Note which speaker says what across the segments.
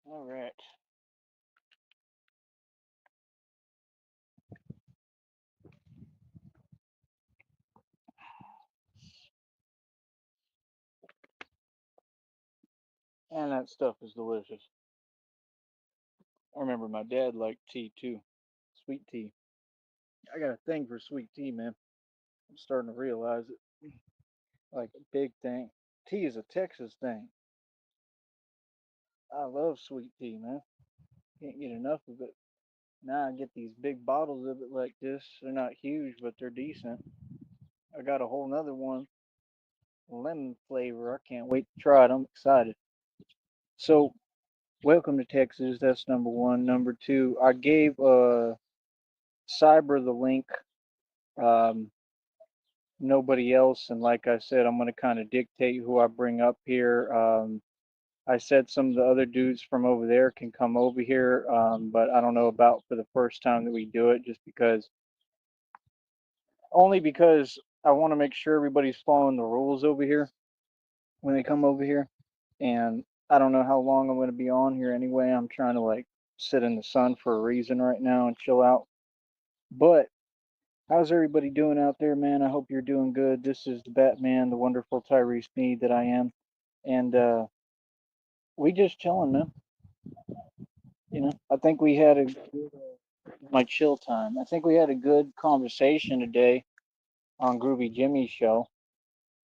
Speaker 1: All right. And that stuff is delicious. I remember my dad liked tea too. Sweet tea. I got a thing for sweet tea, man. I'm starting to realize it. Like a big thing. Tea is a Texas thing. I love sweet tea, man. Can't get enough of it. Now I get these big bottles of it like this. They're not huge, but they're decent. I got a whole nother one, lemon flavor. I can't wait to try it. I'm excited. So, welcome to Texas. That's number one. Number two, I gave Cyber the link. Um, Nobody else, and like I said, I'm going to kind of dictate who I bring up here. I said some of the other dudes from over there can come over here, but I don't know about for the first time that we do it, just because, only because I want to make sure everybody's following the rules over here when they come over here. And I don't know how long I'm going to be on here anyway. I'm trying to like sit in the sun for a reason right now and chill out. But how's everybody doing out there, man? I hope you're doing good. This is the Batman, the wonderful Tyrese Mead that I am. And we just chilling, man. I think we had a good, my chill time. I think we had a good conversation today on Groovy Jimmy's show.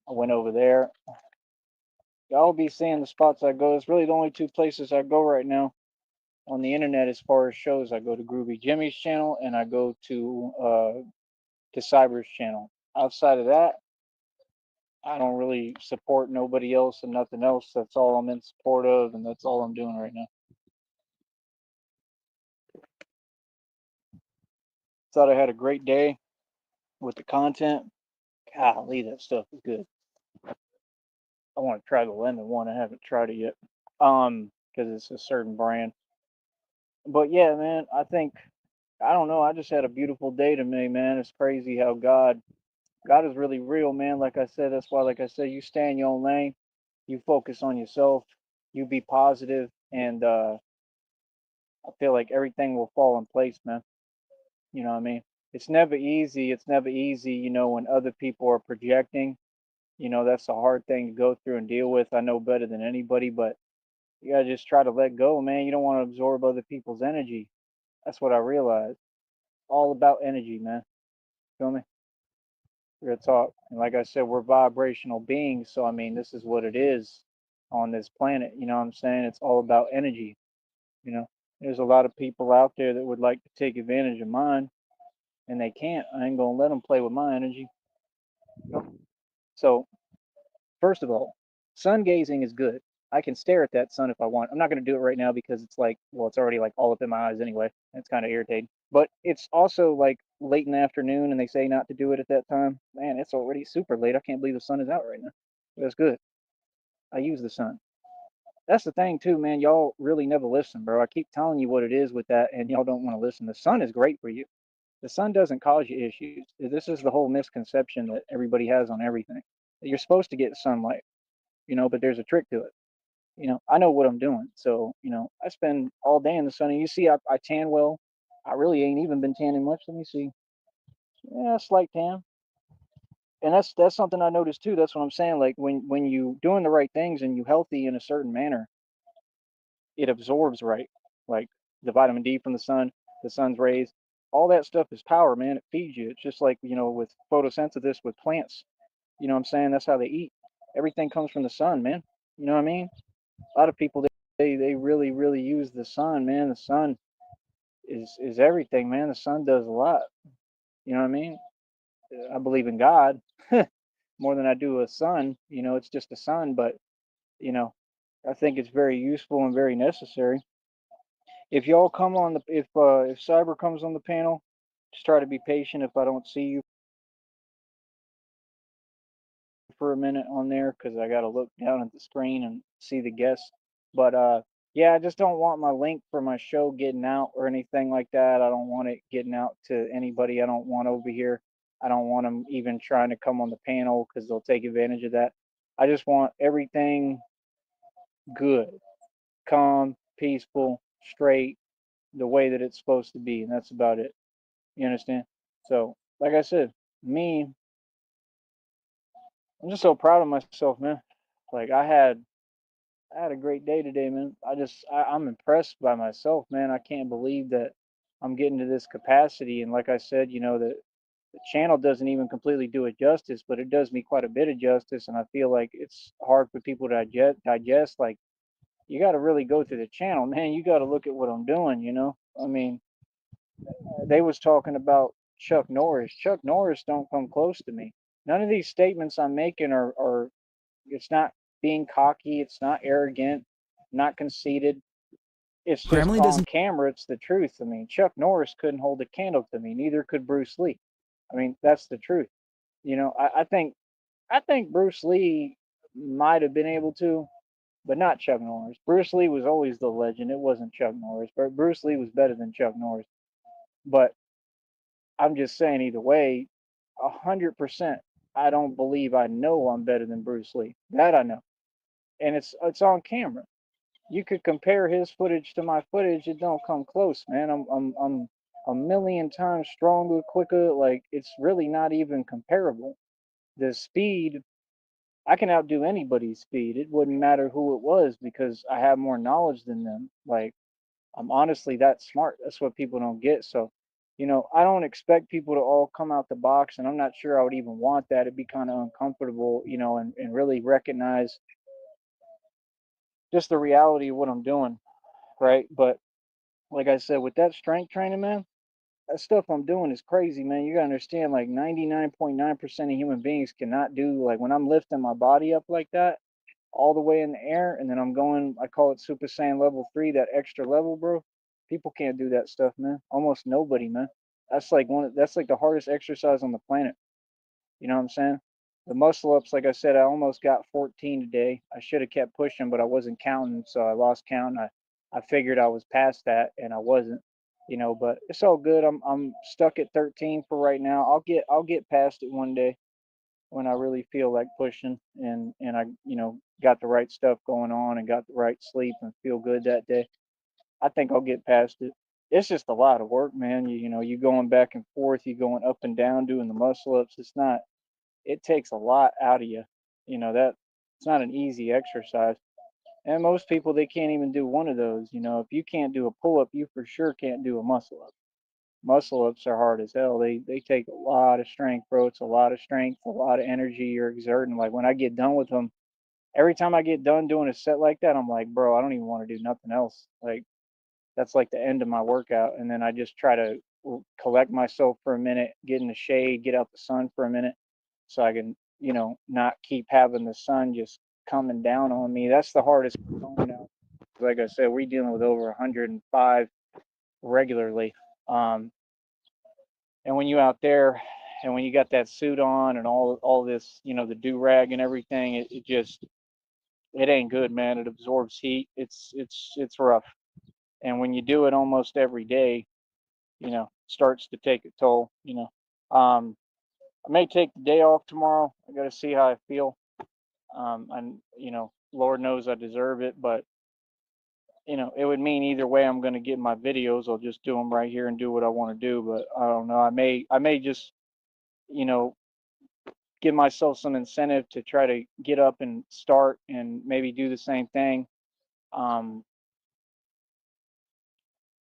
Speaker 1: I went over there. Y'all be seeing the spots I go. It's really the only two places I go right now on the internet as far as shows. I go to Groovy Jimmy's channel and I go to Cyber's channel. Outside of that, I don't really support nobody else and nothing else. That's all I'm in support of, and that's all I'm doing right now. Thought I had a great day with the content. Golly, that stuff is good. I want to try the lemon one. I haven't tried it yet. Because it's a certain brand. But yeah, man, I don't know. I just had a beautiful day to me, man. It's crazy how God is really real, man. Like I said, that's why, like I said, you stay in your own lane, you focus on yourself, you be positive, and I feel like everything will fall in place, man. You know what I mean? It's never easy. It's never easy, when other people are projecting. That's a hard thing to go through and deal with. I know better than anybody, but you gotta just try to let go, man. You don't want to absorb other people's energy. That's what I realized. All about energy, man. Feel me? Real talk. And like I said, we're vibrational beings, so I mean, this is what it is on this planet. You know what I'm saying? It's all about energy. You know, there's a lot of people out there that would like to take advantage of mine, and they can't. I ain't gonna let them play with my energy. You know? So first of all, sun gazing is good. I can stare at that sun if I want. I'm not going to do it right now because it's like, well, it's already like all up in my eyes anyway. It's kind of irritating. But it's also like late in the afternoon and they say not to do it at that time. Man, it's already super late. I can't believe the sun is out right now. That's good. I use the sun. That's the thing too, man. Y'all really never listen, bro. I keep telling you what it is with that and y'all don't want to listen. The sun is great for you. The sun doesn't cause you issues. This is the whole misconception that everybody has on everything. You're supposed to get sunlight, but there's a trick to it. I know what I'm doing. So, I spend all day in the sun and you see I tan well. I really ain't even been tanning much. Let me see. Yeah, slight tan. And that's something I noticed too. That's what I'm saying. Like when you doing the right things and you healthy in a certain manner, it absorbs right. Like the vitamin D from the sun's rays, all that stuff is power, man. It feeds you. It's just like, with photosynthesis with plants. You know what I'm saying? That's how they eat. Everything comes from the sun, man. You know what I mean? A lot of people they really really use the sun, man. The sun is everything, man. The sun does a lot. You know what I mean? I believe in God more than I do a sun. It's just a sun, but you know, I think it's very useful and very necessary. If y'all come on the if Cyber comes on the panel, just try to be patient if I don't see you for a minute on there because I got to look down at the screen and see the guests. But yeah, I just don't want my link for my show getting out or anything like that. I don't want it getting out to anybody I don't want over here. I don't want them even trying to come on the panel because they'll take advantage of that. I just want everything good, calm, peaceful, straight, the way that it's supposed to be, and that's about it. You understand? So, like I said, me, I'm just so proud of myself, man. Like I had a great day today, man. I'm impressed by myself, man. I can't believe that I'm getting to this capacity. And like I said, the channel doesn't even completely do it justice, but it does me quite a bit of justice. And I feel like it's hard for people to digest. Like you got to really go through the channel, man. You got to look at what I'm doing. I mean, they was talking about Chuck Norris. Chuck Norris don't come close to me. None of these statements I'm making are it's not being cocky, it's not arrogant, not conceited. It's just
Speaker 2: Grammarly
Speaker 1: on
Speaker 2: doesn't.
Speaker 1: camera, it's the truth. I mean, Chuck Norris couldn't hold a candle to me, neither could Bruce Lee. I mean, that's the truth. I think Bruce Lee might have been able to, but not Chuck Norris. Bruce Lee was always the legend. It wasn't Chuck Norris, but Bruce Lee was better than Chuck Norris. But I'm just saying, either way, 100%. I don't believe I know I'm better than Bruce Lee. That I know, and it's on camera. You could compare his footage to my footage. It don't come close, man. I'm a million times stronger, quicker. Like it's really not even comparable. The speed, I can outdo anybody's speed. It wouldn't matter who it was because I have more knowledge than them. Like I'm honestly that smart. That's what people don't get. So, I don't expect people to all come out the box, and I'm not sure I would even want that. It'd be kind of uncomfortable, and really recognize just the reality of what I'm doing, right? But like I said, with that strength training, man, that stuff I'm doing is crazy, man. You gotta understand, like 99.9% of human beings cannot do, like when I'm lifting my body up like that, all the way in the air, and then I'm going, I call it Super Saiyan level 3, that extra level, bro. People can't do that stuff, man. Almost nobody, man. That's like the hardest exercise on the planet. You know what I'm saying? The muscle ups, like I said, I almost got 14 today. I should have kept pushing, but I wasn't counting, so I lost count. I figured I was past that, and I wasn't. But it's all good. I'm stuck at 13 for right now. I'll get past it one day when I really feel like pushing, and I got the right stuff going on and got the right sleep and feel good that day. I think I'll get past it. It's just a lot of work, man. You going back and forth, you going up and down doing the muscle ups. It takes a lot out of you. That it's not an easy exercise. And most people they can't even do one of those. If you can't do a pull up, you for sure can't do a muscle up. Muscle ups are hard as hell. They take a lot of strength, bro. It's a lot of strength, a lot of energy you're exerting. Like when I get done with them, every time I get done doing a set like that, I'm like, bro, I don't even want to do nothing else. Like that's like the end of my workout. And then I just try to collect myself for a minute, get in the shade, get out the sun for a minute, so I can, not keep having the sun just coming down on me. That's the hardest component now. Like I said, we're dealing with over 105 regularly. Um, and when you out there, and when you got that suit on and all this, the do rag and everything, it just it ain't good, man. It absorbs heat. It's rough. And when you do it almost every day, starts to take a toll. I may take the day off tomorrow. I got to see how I feel. And Lord knows I deserve it, but it would mean either way I'm going to get my videos. I'll just do them right here and do what I want to do. But I don't know. I may just you know give myself some incentive to try to get up and start and maybe do the same thing. Um,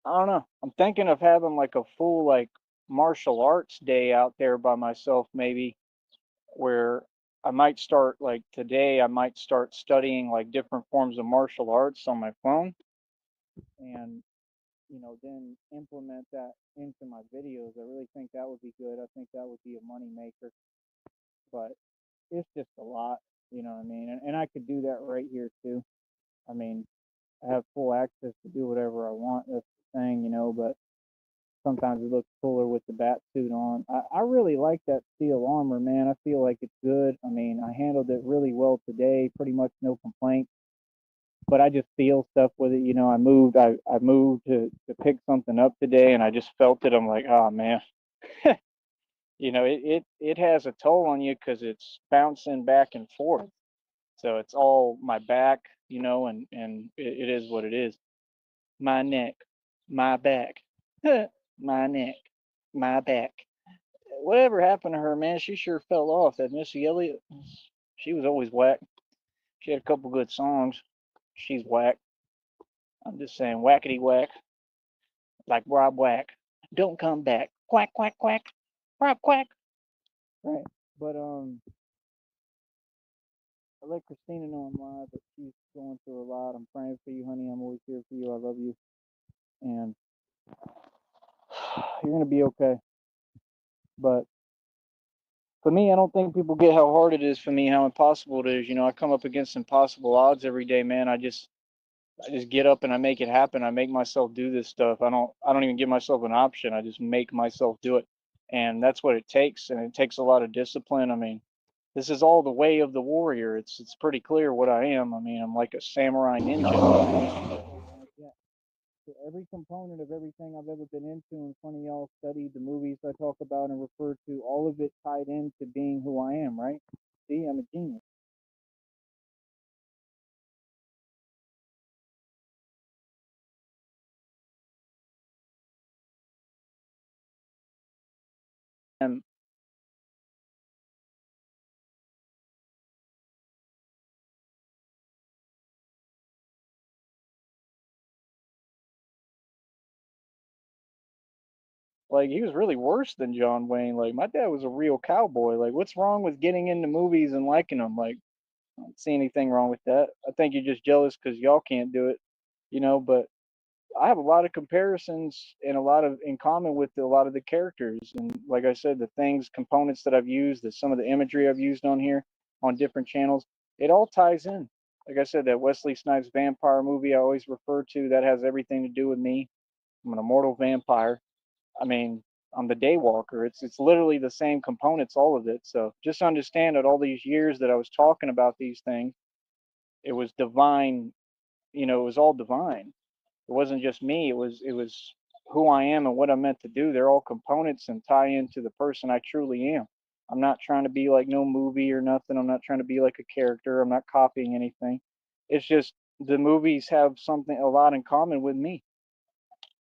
Speaker 1: I don't know. I'm thinking of having like a full like martial arts day out there by myself, maybe where I might start like today. I might start studying like different forms of martial arts on my phone, and then implement that into my videos. I really think that would be good. I think that would be a money maker, but it's just a lot, you know what I mean? And I could do that right here too. I mean, I have full access to do whatever I want. That's the thing, but sometimes it looks cooler with the bat suit on. I really like that steel armor, man. I feel like it's good. I mean, I handled it really well today, pretty much no complaints. But I just feel stuff with it. I moved to pick something up today, and I just felt it. I'm like, oh man, it has a toll on you because it's bouncing back and forth. So it's all my back, and it is what it is. my neck, my back, my neck, my back. Whatever happened to her, man? She sure fell off. That Missy Elliott, she was always whack. She had a couple good songs. She's whack. I'm just saying, whackety whack, like Rob Whack. Don't come back. Quack quack quack. Rob quack. Right. But I let Christina know I'm live, but she's going through a lot. I'm praying for you, honey. I'm always here for you. I love you, and you're gonna be okay. But for me, I don't think people get how hard it is for me, how impossible it is. You know, I come up against impossible odds every day, man. I just get up and I make it happen. I make myself do this stuff. I don't even give myself an option. I just make myself do it. And that's what it takes. And it takes a lot of discipline. I mean, this is all the way of the warrior. It's pretty clear what I am. I mean, I'm like a samurai ninja. Yeah. So every component of everything I've ever been into in front of y'all, studied the movies I talk about and refer to, all of it tied into being who I am, right? See, I'm a genius. And like he was really worse than John Wayne. Like my dad was a real cowboy. Like what's wrong with getting into movies and liking them? Like I don't see anything wrong with that. I think you're just jealous because y'all can't do it, you know. But I have a lot of comparisons and a lot of in common with a lot of the characters. And like I said, the things, components that I've used, some of the imagery I've used on here on different channels, it all ties in. Like I said, that Wesley Snipes vampire movie I always refer to, that has everything to do with me. I'm an immortal vampire. I mean, I'm the Daywalker. It's literally the same components, all of it. So just understand that all these years that I was talking about these things, it was divine. You know, it was all divine. It wasn't just me. It was who I am and what I'm meant to do. They're all components and tie into the person I truly am. I'm not trying to be like no movie or nothing. I'm not trying to be like a character. I'm not copying anything. It's just the movies have something a lot in common with me.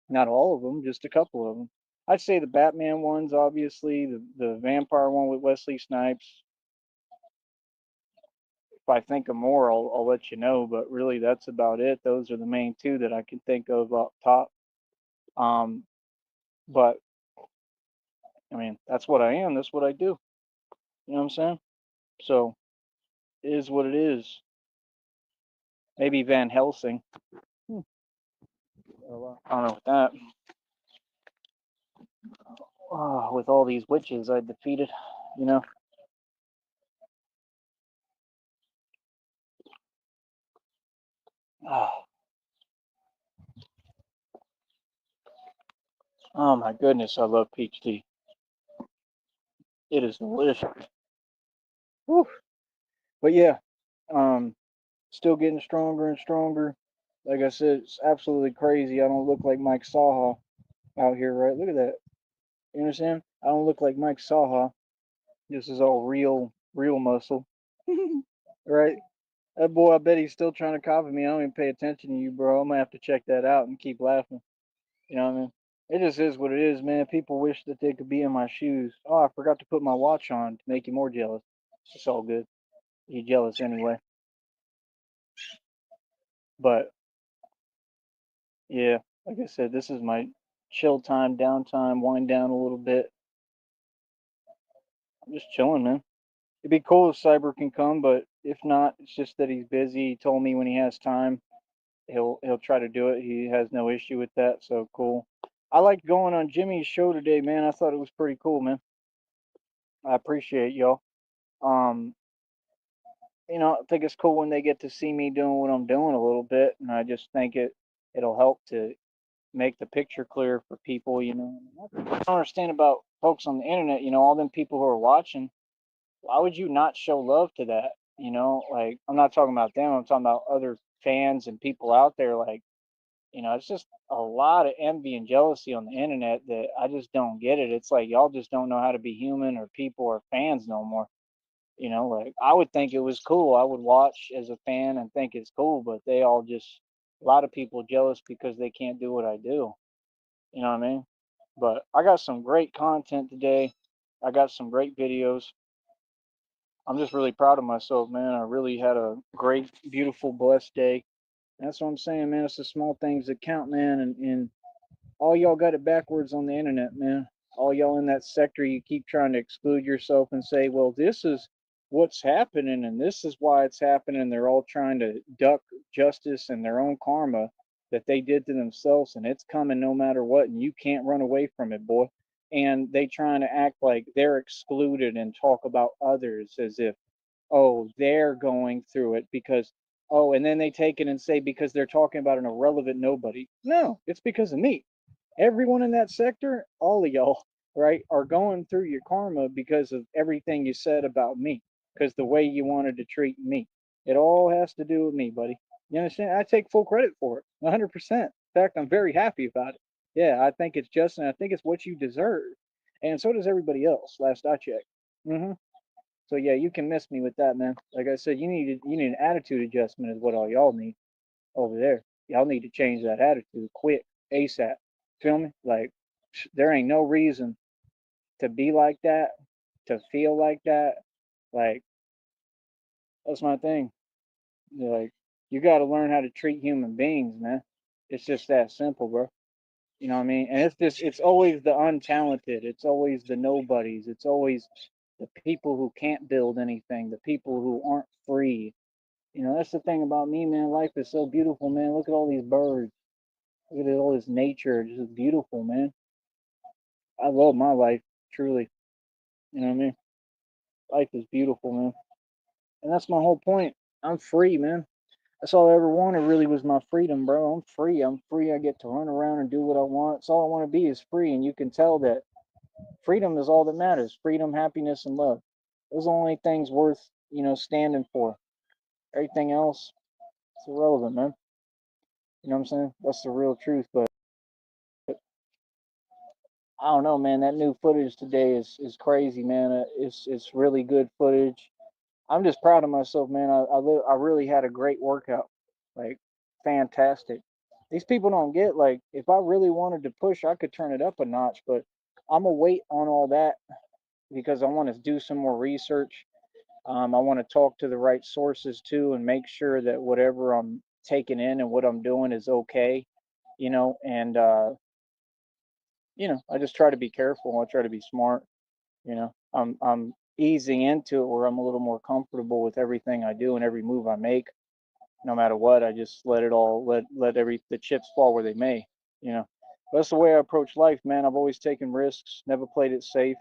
Speaker 1: Not all of them, just a couple of them. I'd say the Batman ones, obviously, the vampire one with Wesley Snipes. If I think of more, I'll let you know. But really, that's about it. Those are the main two that I can think of up top. Um, but I mean, that's what I am. That's what I do. You know what I'm saying? So it is what it is. Maybe Van Helsing. Hmm. Oh, I don't know with that. Oh, with all these witches I defeated, you know. Oh, oh my goodness, I love peach tea. It is delicious. Whew. But yeah, um, still getting stronger and stronger. Like I said, it's absolutely crazy. I don't look like Mike Saha out here, right? Look at that. You understand? I don't look like Mike Saha. This is all real muscle, right? That boy, I bet he's still trying to copy me. I don't even pay attention to you, bro. I'm gonna have to check that out and keep laughing. You know what I mean? It just is what it is, man. People wish that they could be in my shoes. Oh, I forgot to put my watch on to make you more jealous. It's all good. You're jealous anyway. But yeah, like I said, this is my chill time, downtime, wind down a little bit. I'm just chilling, man. It'd be cool if Cyber can come, but if not, it's just that he's busy. He told me when he has time, he'll try to do it. He has no issue with that, so cool. I liked going on Jimmy's show today, man. I thought it was pretty cool, man. I appreciate y'all. Um, I think it's cool when they get to see me doing what I'm doing a little bit, and I just think it'll help to make the picture clear for people. I don't understand about folks on the internet. All them people who are watching. Why would you not show love to that? Like I'm not talking about them. I'm talking about other fans and people out there. Like, it's just a lot of envy and jealousy on the internet that I just don't get it. It's like y'all just don't know how to be human or people or fans no more. Like I would think it was cool. I would watch as a fan and think it's cool, but they all just A lot of people jealous because they can't do what I do. You know what I mean? But I got some great content today. I got some great videos. I'm just really proud of myself, man. I really had a great, beautiful, blessed day. That's what I'm saying, man. It's the small things that count, man. And all y'all got it backwards on the internet, man. All y'all in that sector, you keep trying to exclude yourself and say, well, this is what's happening and this is why it's happening. They're all trying to duck justice and their own karma that they did to themselves, and it's coming no matter what, and you can't run away from it, boy. And they trying to act like they're excluded and talk about others as if, oh, they're going through it because, oh, and then they take it and say because they're talking about an irrelevant nobody. No, it's because of me. Everyone in that sector, all of y'all, right, are going through your karma because of everything you said about me, because the way you wanted to treat me. It all has to do with me, buddy. You understand? I take full credit for it, 100%. In fact, I'm very happy about it. Yeah, I think it's just, and I think it's what you deserve. And so does everybody else, last I checked. So yeah, you can miss me with that, man. Like I said, you need an attitude adjustment is what all y'all need over there. Y'all need to change that attitude quick, ASAP. Feel me? Like there ain't no reason to be like that, to feel like that. Like that's my thing. Like you got to learn how to treat human beings, man. It's just that simple, bro. You know what I mean? And it's always the untalented. It's always the nobodies. It's always the people who can't build anything, the people who aren't free. You know, that's the thing about me, man. Life is so beautiful, man. Look at all these birds. Look at all this nature. It's just beautiful, man. I love my life, truly. You know what I mean? Life is beautiful, man. And that's my whole point. I'm free, man. That's all I ever wanted really was my freedom, bro. I'm free. I'm free. I get to run around and do what I want. It's all I want to be is free. And you can tell that freedom is all that matters. Freedom, happiness, and love. Those are the only things worth, standing for. Everything else, it's irrelevant, man. You know what I'm saying? That's the real truth. But I don't know, man. That new footage today is crazy, man. It's really good footage. I'm just proud of myself, man. I really had a great workout, like fantastic. These people don't get like if I really wanted to push, I could turn it up a notch, but I'm gonna wait on all that because I want to do some more research. I want to talk to the right sources too, and make sure that whatever I'm taking in and what I'm doing is okay, and I just try to be careful. I try to be smart. I'm easing into it where I'm a little more comfortable with everything I do and every move I make. No matter what, I just let it all let every the chips fall where they may. You know, that's the way I approach life, man. I've always taken risks, never played it safe.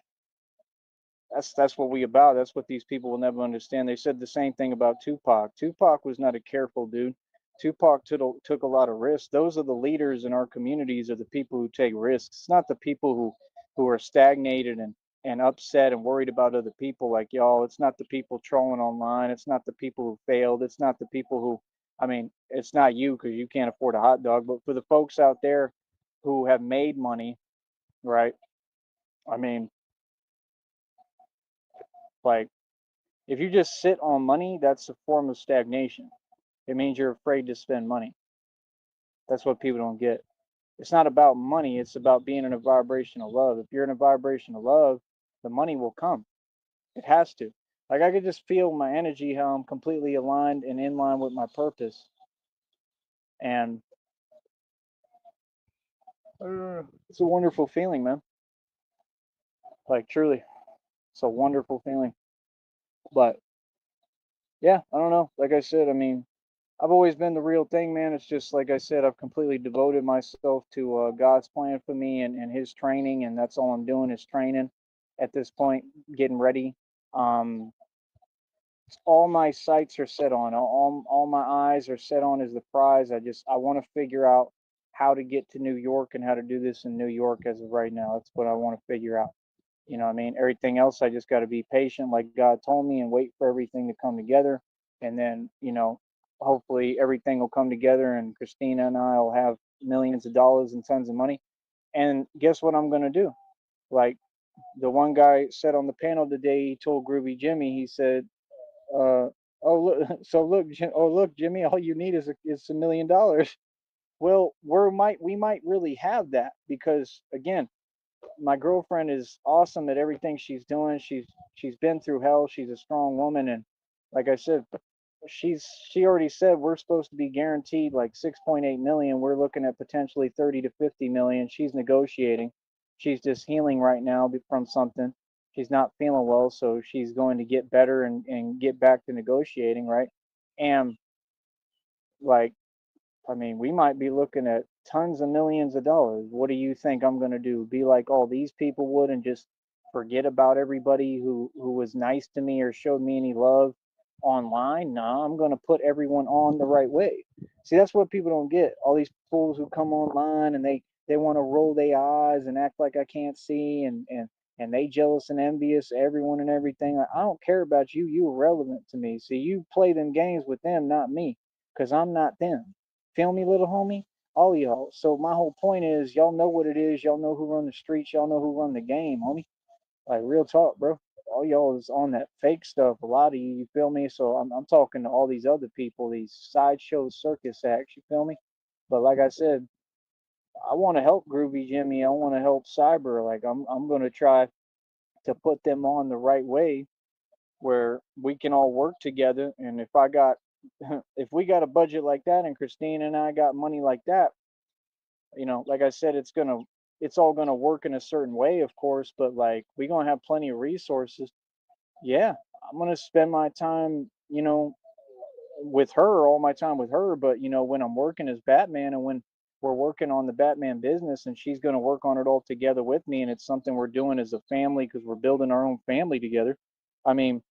Speaker 1: That's what we about. That's what these people will never understand. They said the same thing about Tupac. Tupac was not a careful dude. Tupac took a lot of risks. Those are the leaders in our communities are the people who take risks. It's not the people who are stagnated and upset and worried about other people like y'all. It's not the people trolling online. It's not the people who failed. It's not the people who I mean, it's not you because you can't afford a hot dog, but for the folks out there who have made money, right? I mean, like if you just sit on money, that's a form of stagnation. It means you're afraid to spend money. That's what people don't get. It's not about money, it's about being in a vibration of love. If you're in a vibration of love, the money will come. It has to. Like I could just feel my energy, how I'm completely aligned and in line with my purpose. And it's a wonderful feeling, man. Like truly, it's a wonderful feeling. But yeah, I don't know. Like I said, I mean, I've always been the real thing, man. It's just like I said, I've completely devoted myself to God's plan for me and His training, and that's all I'm doing is training at this point, getting ready. Um, all my sights are set on, all my eyes are set on is the prize. I want to figure out how to get to New York and how to do this in New York as of right now. That's what I want to figure out. You know what I mean? Everything else, I just got to be patient, like God told me, and wait for everything to come together. And then, hopefully everything will come together, and Christina and I will have millions of dollars and tons of money. And guess what I'm going to do? Like the one guy said on the panel today, he told Groovy Jimmy, he said, oh, look, so look, oh, look, Jimmy, all you need is $1 million. Well, we might really have that because again, my girlfriend is awesome at everything she's doing. She's been through hell. She's a strong woman, and like I said, she already said we're supposed to be guaranteed like 6.8 million. We're looking at potentially 30 to 50 million. She's negotiating. She's just healing right now from something. She's not feeling well, so she's going to get better and get back to negotiating, right? And like I mean, we might be looking at tons of millions of dollars. What do you think I'm going to do? Be like all these people would and just forget about everybody who was nice to me or showed me any love online? No, I'm going to put everyone on the right way. See, that's what people don't get. All these fools who come online and they want to roll their eyes and act like I can't see and they jealous and envious of everyone and everything. Like, I don't care about you. You irrelevant to me. See, you play them games with them, not me, because I'm not them. Feel me, little homie? All y'all. So my whole point is, y'all know what it is. Y'all know who run the streets. Y'all know who run the game, homie. Like real talk, bro. All y'all is on that fake stuff. A lot of you, you feel me? So I'm talking to all these other people, these sideshow circus acts. You feel me? But like I said, I want to help Groovy Jimmy. I want to help Cyber. Like I'm gonna try to put them on the right way where we can all work together. And if I got if we got a budget like that and Christine and I got money like that, like I said, it's all gonna work in a certain way, of course, but like we gonna have plenty of resources. Yeah, I'm gonna spend my time, with her, all my time with her, but when I'm working as Batman and when we're working on the Batman business and she's gonna work on it all together with me and it's something we're doing as a family because we're building our own family together. I mean,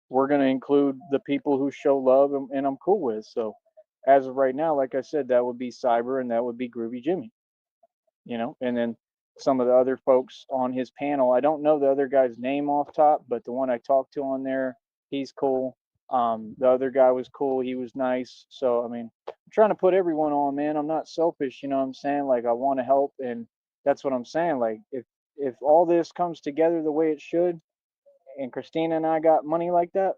Speaker 1: we're going to include the people who show love and I'm cool with. So as of right now, like I said, that would be Cyber and that would be Groovy Jimmy, and then some of the other folks on his panel. I don't know the other guy's name off top, but the one I talked to on there, he's cool. The other guy was cool. He was nice. So, I mean, I'm trying to put everyone on, man. I'm not selfish. You know what I'm saying? Like, I want to help. And that's what I'm saying. Like, if all this comes together the way it should, and Christina and I got money like that,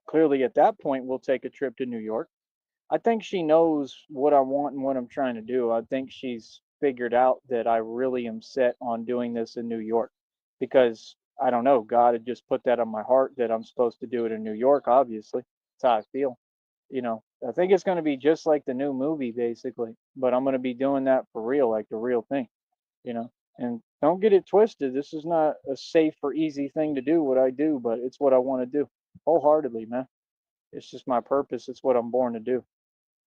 Speaker 1: clearly at that point we'll take a trip to New York. I think she knows what I want and what I'm trying to do. I think she's figured out that I really am set on doing this in New York because I don't know, God had just put that on my heart that I'm supposed to do it in New York, obviously. That's how I feel. I think it's going to be just like the new movie, basically, but I'm going to be doing that for real, like the real thing, you know. And don't get it twisted. This is not a safe or easy thing to do, what I do, but it's what I want to do wholeheartedly, man. It's just my purpose. It's what I'm born to do,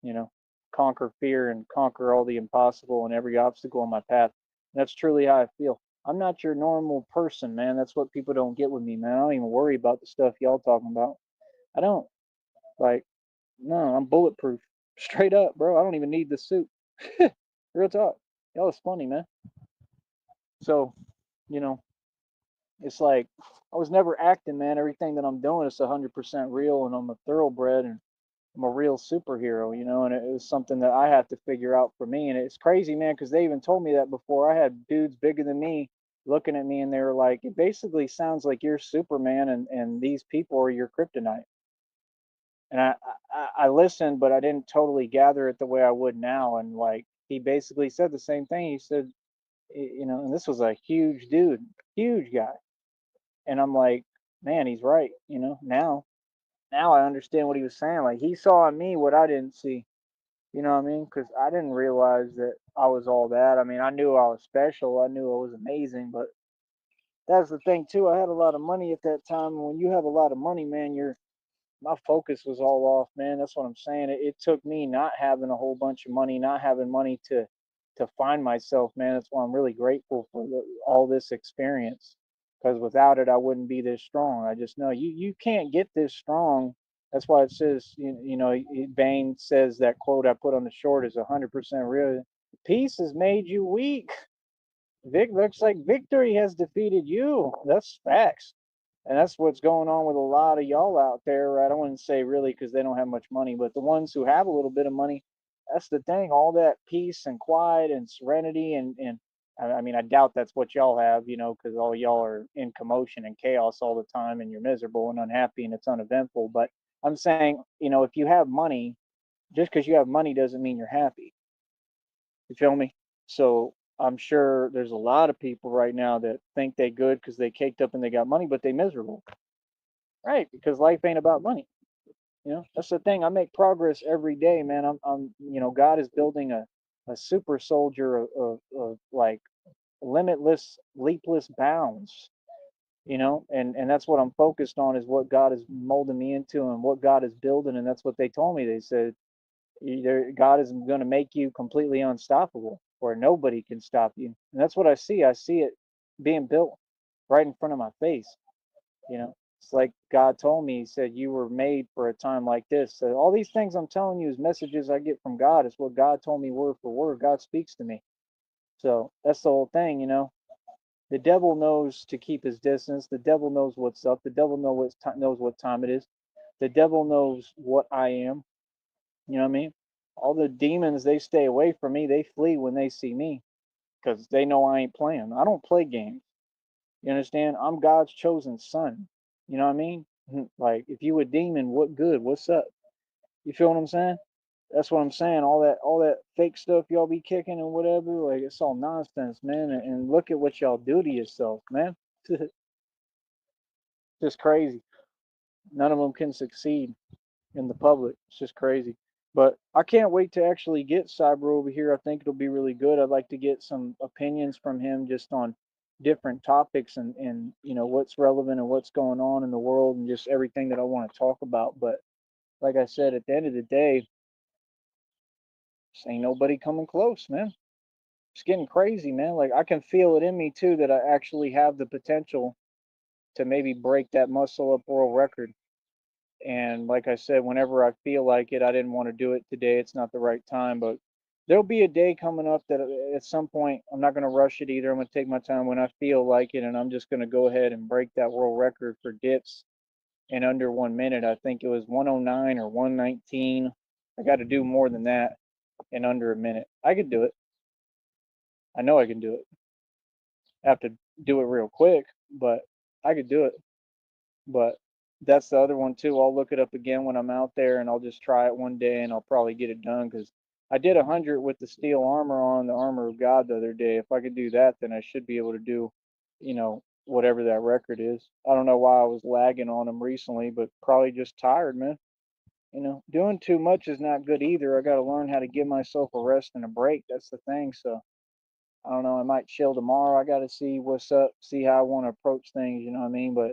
Speaker 1: you know, conquer fear and conquer all the impossible and every obstacle on my path. And that's truly how I feel. I'm not your normal person, man. That's what people don't get with me, man. I don't even worry about the stuff y'all talking about. I don't. Like, no, I'm bulletproof. Straight up, bro. I don't even need the suit. Real talk. Y'all is funny, man. So, you know, it's like I was never acting, man. Everything that I'm doing is 100% real, and I'm a thoroughbred, and I'm a real superhero, and it was something that I had to figure out for me. And it's crazy, man, because they even told me that before. I had dudes bigger than me looking at me, and they were like, "It basically sounds like you're Superman, and these people are your kryptonite." And I listened, but I didn't totally gather it the way I would now. And like he basically said the same thing. He said, and this was a huge dude, huge guy. And I'm like, man, he's right. Now I understand what he was saying. Like he saw in me what I didn't see. You know what I mean? Because I didn't realize that I was all that. I mean, I knew I was special. I knew I was amazing. But that's the thing too. I had a lot of money at that time. And when you have a lot of money, man, my focus was all off, man. That's what I'm saying. It took me not having a whole bunch of money, not having money to find myself, man. That's why I'm really grateful for all this experience. Because without it, I wouldn't be this strong. I just know you can't get this strong. That's why it says, Bane says that quote I put on the short is 100% real. Peace has made you weak. Vic looks like victory has defeated you. That's facts. And that's what's going on with a lot of y'all out there. Right? I wouldn't say really because they don't have much money, but the ones who have a little bit of money, that's the thing. All that peace and quiet and serenity and I mean, I doubt that's what y'all have, because all y'all are in commotion and chaos all the time, and you're miserable and unhappy, and it's uneventful. But I'm saying, if you have money, just because you have money doesn't mean you're happy. You feel me? So I'm sure there's a lot of people right now that think they good because they caked up and they got money, but they miserable, right? Because life ain't about money. That's the thing. I make progress every day, man. God is building a super soldier of like limitless, leapless bounds. And that's what I'm focused on is what God is molding me into and what God is building, and that's what they told me. They said either God is going to make you completely unstoppable, or nobody can stop you, and that's what I see. I see it being built right in front of my face. It's like God told me, He said, you were made for a time like this. So all these things I'm telling you is messages I get from God. It's what God told me word for word. God speaks to me. So that's the whole thing. The devil knows to keep his distance. The devil knows what's up. The devil knows what time it is. The devil knows what I am. You know what I mean? All the demons, they stay away from me. They flee when they see me because they know I ain't playing. I don't play games. You understand? I'm God's chosen son. You know what I mean? Like, if you a demon, what good? What's up? You feel what I'm saying? That's what I'm saying. All that fake stuff y'all be kicking and whatever, like it's all nonsense, man. And look at what y'all do to yourself, man. Just crazy. None of them can succeed in the public. It's just crazy. But I can't wait to actually get Cyber over here. I think it'll be really good. I'd like to get some opinions from him just on different topics and what's relevant and what's going on in the world and just everything that I want to talk about. But like I said, at the end of the day, just ain't nobody coming close, man. It's getting crazy, man. Like I can feel it in me too that I actually have the potential to maybe break that muscle up world record. And like I said, whenever I feel like it, I didn't want to do it today. It's not the right time, but there'll be a day coming up that at some point I'm not going to rush it either. I'm going to take my time when I feel like it, and I'm just going to go ahead and break that world record for dips in under 1 minute. I think it was 109 or 119. I got to do more than that in under a minute. I could do it. I know I can do it. I have to do it real quick, but I could do it. But that's the other one too. I'll look it up again when I'm out there, and I'll just try it one day, and I'll probably get it done because I did 100 with the steel armor on the armor of God the other day. If I could do that, then I should be able to do, whatever that record is. I don't know why I was lagging on them recently, but probably just tired, man. Doing too much is not good either. I got to learn how to give myself a rest and a break. That's the thing. So I don't know. I might chill tomorrow. I got to see what's up, see how I want to approach things. You know what I mean? But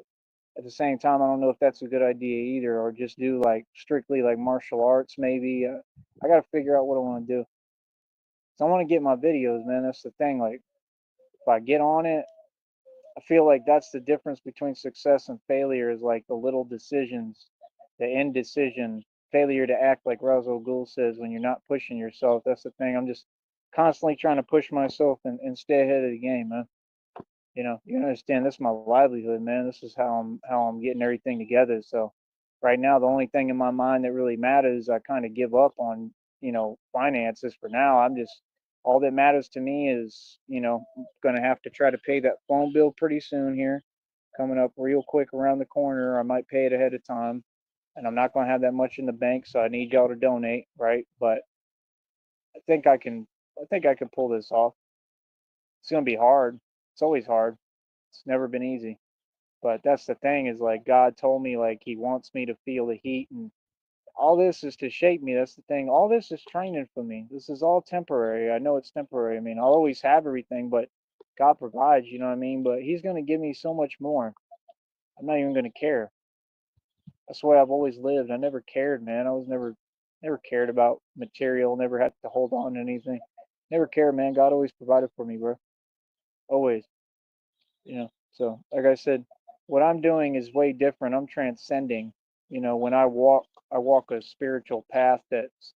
Speaker 1: at the same time, I don't know if that's a good idea either, or just do like strictly like martial arts maybe. I got to figure out what I want to do. So I want to get my videos, man. That's the thing. Like if I get on it, I feel like that's the difference between success and failure is like the little decisions, the indecision, failure to act like Ra's al Ghul says when you're not pushing yourself. That's the thing. I'm just constantly trying to push myself and stay ahead of the game, man. You understand this is my livelihood, man. This is how I'm getting everything together. So right now the only thing in my mind that really matters, I kind of give up on, finances for now. I'm just all that matters to me is, gonna have to try to pay that phone bill pretty soon here. Coming up real quick around the corner. I might pay it ahead of time. And I'm not gonna have that much in the bank, so I need y'all to donate, right? But I think I can I think I can pull this off. It's gonna be hard. It's always hard. It's never been easy. But that's the thing is like God told me like He wants me to feel the heat, and all this is to shape me. That's the thing. All this is training for me. This is all temporary. I know it's temporary. I mean, I'll always have everything, but God provides, you know what I mean? But He's going to give me so much more. I'm not even going to care. That's the way I've always lived. I never cared, man. I was never cared about material, never had to hold on to anything. Never cared, man. God always provided for me, bro. Always. So like I said, what I'm doing is way different. I'm transcending. When I walk a spiritual path that's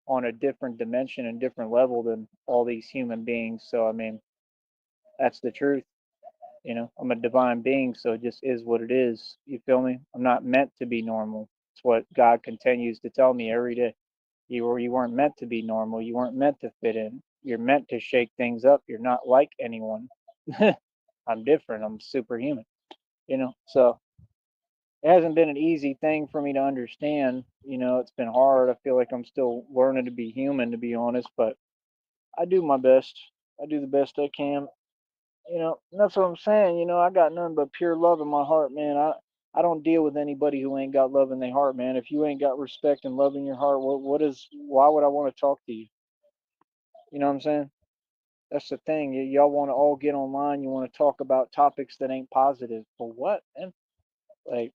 Speaker 1: on a different dimension and different level than all these human beings. So I mean, that's the truth. I'm a divine being, so it just is what it is. You feel me? I'm not meant to be normal. It's what God continues to tell me every day. You weren't meant to be normal. You weren't meant to fit in. You're meant to shake things up. You're not like anyone. I'm different. I'm superhuman. So it hasn't been an easy thing for me to understand. It's been hard. I feel like I'm still learning to be human, to be honest. But I do my best. I do the best I can. And that's what I'm saying. I got nothing but pure love in my heart, man. I don't deal with anybody who ain't got love in their heart, man. If you ain't got respect and love in your heart, why would I want to talk to you? You know what I'm saying? That's the thing. Y'all want to all get online. You want to talk about topics that ain't positive. For what, man? Like,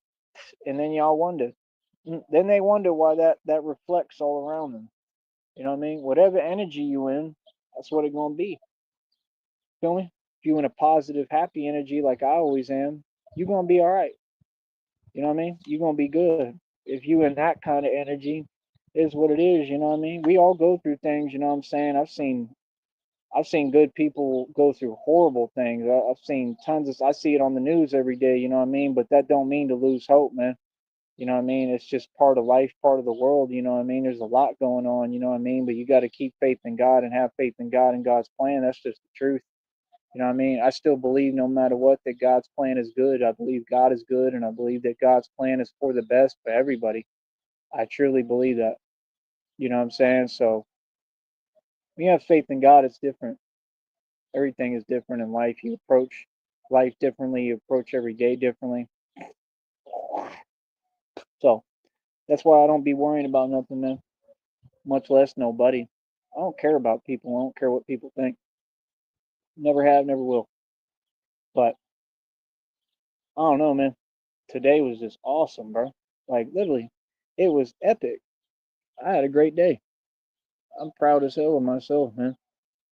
Speaker 1: and then y'all wonder. Then they wonder why that reflects all around them. You know what I mean? Whatever energy you in, that's what it gonna be. Feel me? If you in a positive, happy energy like I always am, you gonna be all right. You know what I mean? You gonna be good. If you in that kind of energy, is what it is. You know what I mean? We all go through things. You know what I'm saying? I've seen good people go through horrible things. I've seen tons of. I see it on the news every day. You know what I mean? But that don't mean to lose hope, man. You know what I mean? It's just part of life, part of the world. You know what I mean? There's a lot going on. You know what I mean? But you got to keep faith in God and have faith in God and God's plan. That's just the truth. You know what I mean? I still believe no matter what that God's plan is good. I believe God is good, and I believe that God's plan is for the best for everybody. I truly believe that. You know what I'm saying? So when you have faith in God, it's different. Everything is different in life. You approach life differently. You approach every day differently. So that's why I don't be worrying about nothing, man. Much less nobody. I don't care about people. I don't care what people think. Never have, never will. But I don't know, man. Today was just awesome, bro. Like literally, it was epic. I had a great day. I'm proud as hell of myself, man.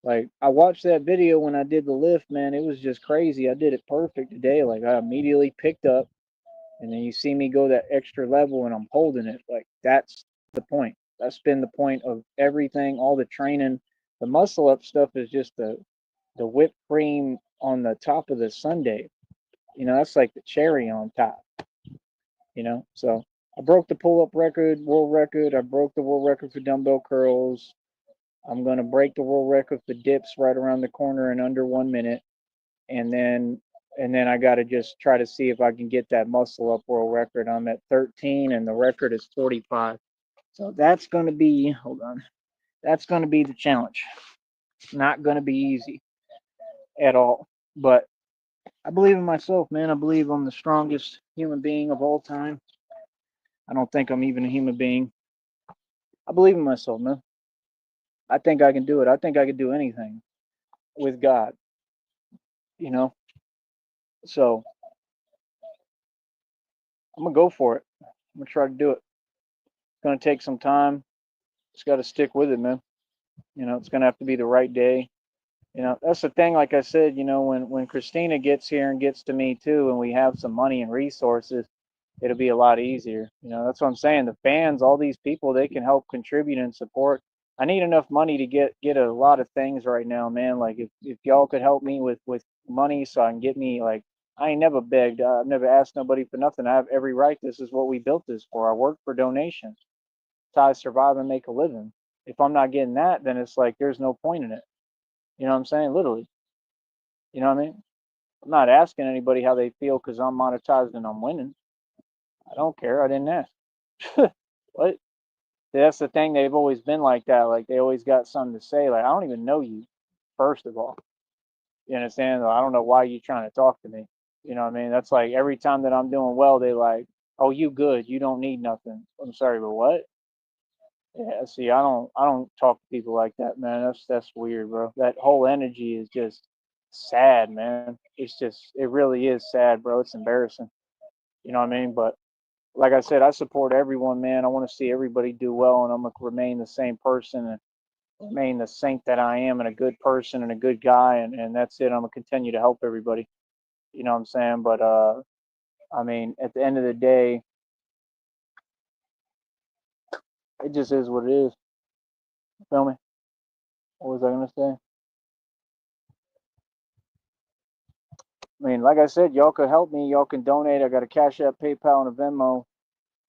Speaker 1: Like I watched that video when I did the lift, man. It was just crazy. I did it perfect today. Like I immediately picked up, and then you see me go that extra level, and I'm holding it. Like that's the point. That's been the point of everything. All the training, the muscle up stuff is just the whipped cream on the top of the sundae. That's like the cherry on top. So I broke the pull up record, world record. I broke the world record for dumbbell curls. I'm gonna break the world record for dips right around the corner in under 1 minute, and then I gotta just try to see if I can get that muscle up world record. I'm at 13, and the record is 45. So that's gonna be hold on. That's gonna be the challenge. Not gonna be easy at all, but I believe in myself, man. I believe I'm the strongest human being of all time. I don't think I'm even a human being. I believe in myself, man. I think I can do it. I think I can do anything with God, you know? So I'm going to go for it. I'm going to try to do it. It's going to take some time. Just got to stick with it, man. It's going to have to be the right day. That's the thing. Like I said, when Christina gets here and gets to me too, and we have some money and resources, it'll be a lot easier. That's what I'm saying. The fans, all these people, they can help contribute and support. I need enough money to get a lot of things right now, man. Like if y'all could help me with money so I can get me like I ain't never begged. I've never asked nobody for nothing. I have every right. This is what we built this for. I work for donations. It's how I survive and make a living. If I'm not getting that, then it's like there's no point in it. You know what I'm saying? Literally. You know what I mean? I'm not asking anybody how they feel because I'm monetized and I'm winning. I don't care. I didn't ask. What? That's the thing. They've always been like that. Like they always got something to say. Like I don't even know you, first of all. You understand? I don't know why you trying to talk to me. You know what I mean? That's like every time that I'm doing well, they like, oh, you good. You don't need nothing. I'm sorry, but what? Yeah. See, I don't talk to people like that, man. That's weird, bro. That whole energy is just sad, man. It really is sad, bro. It's embarrassing. You know what I mean? But like I said, I support everyone, man. I want to see everybody do well, and I'm gonna remain the same person and remain the saint that I am, and a good person and a good guy, and that's it. I'm gonna continue to help everybody. You know what I'm saying? But I mean, at the end of the day, it just is what it is. Feel me? What was I gonna say? I mean, like I said, y'all could help me. Y'all can donate. I got a Cash App, PayPal, and a Venmo.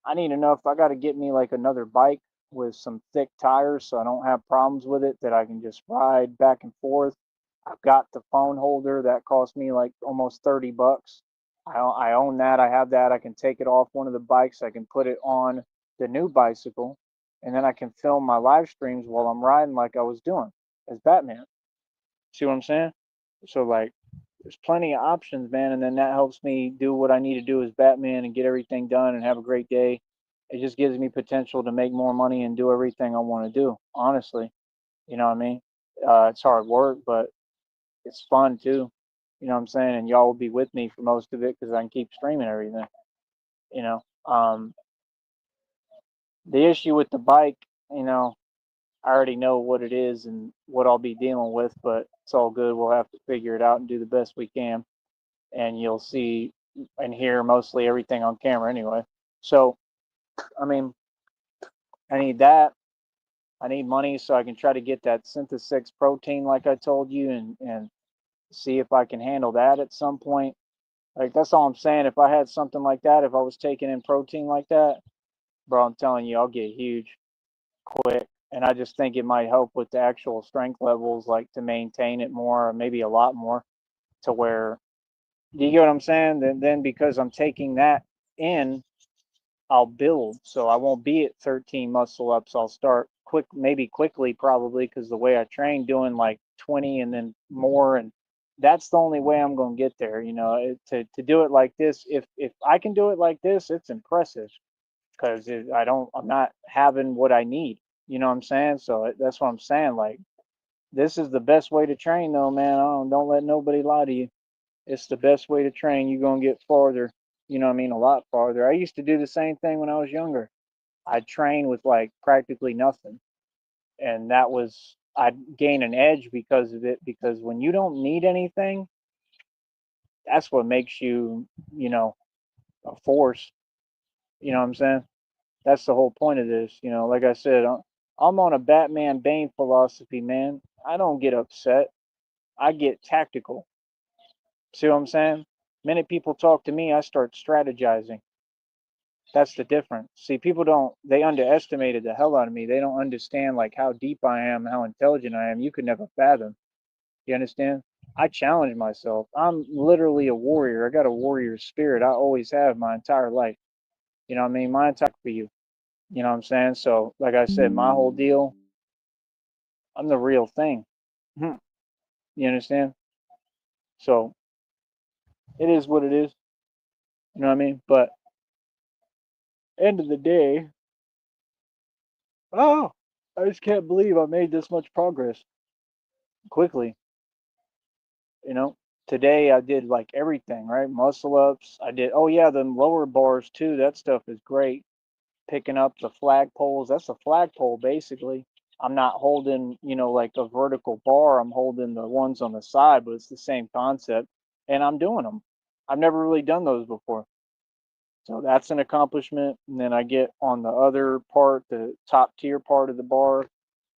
Speaker 1: I need enough. I got to get me like another bike with some thick tires so I don't have problems with it, that I can just ride back and forth. I've got the phone holder that cost me like almost $30. I own that. I have that. I can take it off one of the bikes. I can put it on the new bicycle, and then I can film my live streams while I'm riding like I was doing. as Batman. See what I'm saying? So like, there's plenty of options, man, and then that helps me do what I need to do as Batman and get everything done and have a great day. It just gives me potential to make more money and do everything I want to do. Honestly, you know what I mean? It's hard work, but it's fun too. You know what I'm saying? And y'all will be with me for most of it because I can keep streaming everything. You know, the issue with the bike, you know, I already know what it is and what I'll be dealing with, but it's all good. We'll have to figure it out and do the best we can. And you'll see and hear mostly everything on camera anyway. So, I mean, I need that. I need money so I can try to get that Syntha-6 protein, like I told you, and see if I can handle that at some point. Like, that's all I'm saying. If I had something like that, if I was taking in protein like that, bro, I'm telling you, I'll get huge quick. And I just think it might help with the actual strength levels, like to maintain it more, or maybe a lot more, to where, do you get what I'm saying? Then because I'm taking that in, I'll build. So I won't be at 13 muscle ups. I'll start maybe quickly, probably, because the way I train, doing like 20 and then more. And that's the only way I'm going to get there. You know, to do it like this, if I can do it like this, it's impressive because I'm not having what I need. You know what I'm saying? So that's what I'm saying. Like, this is the best way to train, though, man. Don't let nobody lie to you. It's the best way to train. You're going to get farther, you know what I mean? A lot farther. I used to do the same thing when I was younger. I'd train with like practically nothing. And I'd gain an edge because of it. Because when you don't need anything, that's what makes you, you know, a force. You know what I'm saying? That's the whole point of this. You know, like I said, I'm on a Batman Bane philosophy, man. I don't get upset. I get tactical. See what I'm saying? Minute people talk to me, I start strategizing. That's the difference. See, they underestimated the hell out of me. They don't understand like how deep I am, how intelligent I am. You could never fathom. You understand? I challenge myself. I'm literally a warrior. I got a warrior spirit. I always have my entire life. You know what I mean? My entire for you. You know what I'm saying? So, like I said, my whole deal, I'm the real thing. You understand? So, it is what it is. You know what I mean? But end of the day, oh, I just can't believe I made this much progress quickly. You know, today I did like everything, right? Muscle ups. I did, oh yeah, the lower bars too. That stuff is great. Picking up the flag poles. That's a flagpole basically. I'm not holding, you know, like a vertical bar. I'm holding the ones on the side, but it's the same concept. And I'm doing them. I've never really done those before. So that's an accomplishment. And then I get on the other part, the top tier part of the bar,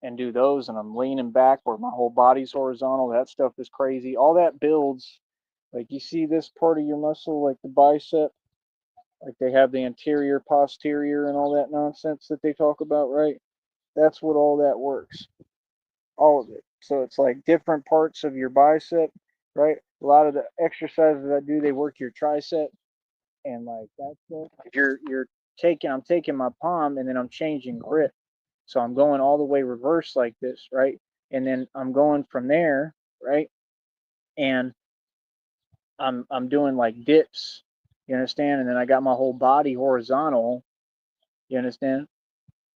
Speaker 1: and do those. And I'm leaning back where my whole body's horizontal. That stuff is crazy. All that builds. Like you see this part of your muscle, like the bicep, like they have the anterior, posterior, and all that nonsense that they talk about, right? That's what all that works. All of it. So it's like different parts of your bicep, right? A lot of the exercises I do, they work your tricep and like that stuff. You're taking I'm taking my palm and then I'm changing grip. So I'm going all the way reverse like this, right? And then I'm going from there, right? And I'm doing like dips. You understand? And then I got my whole body horizontal. You understand?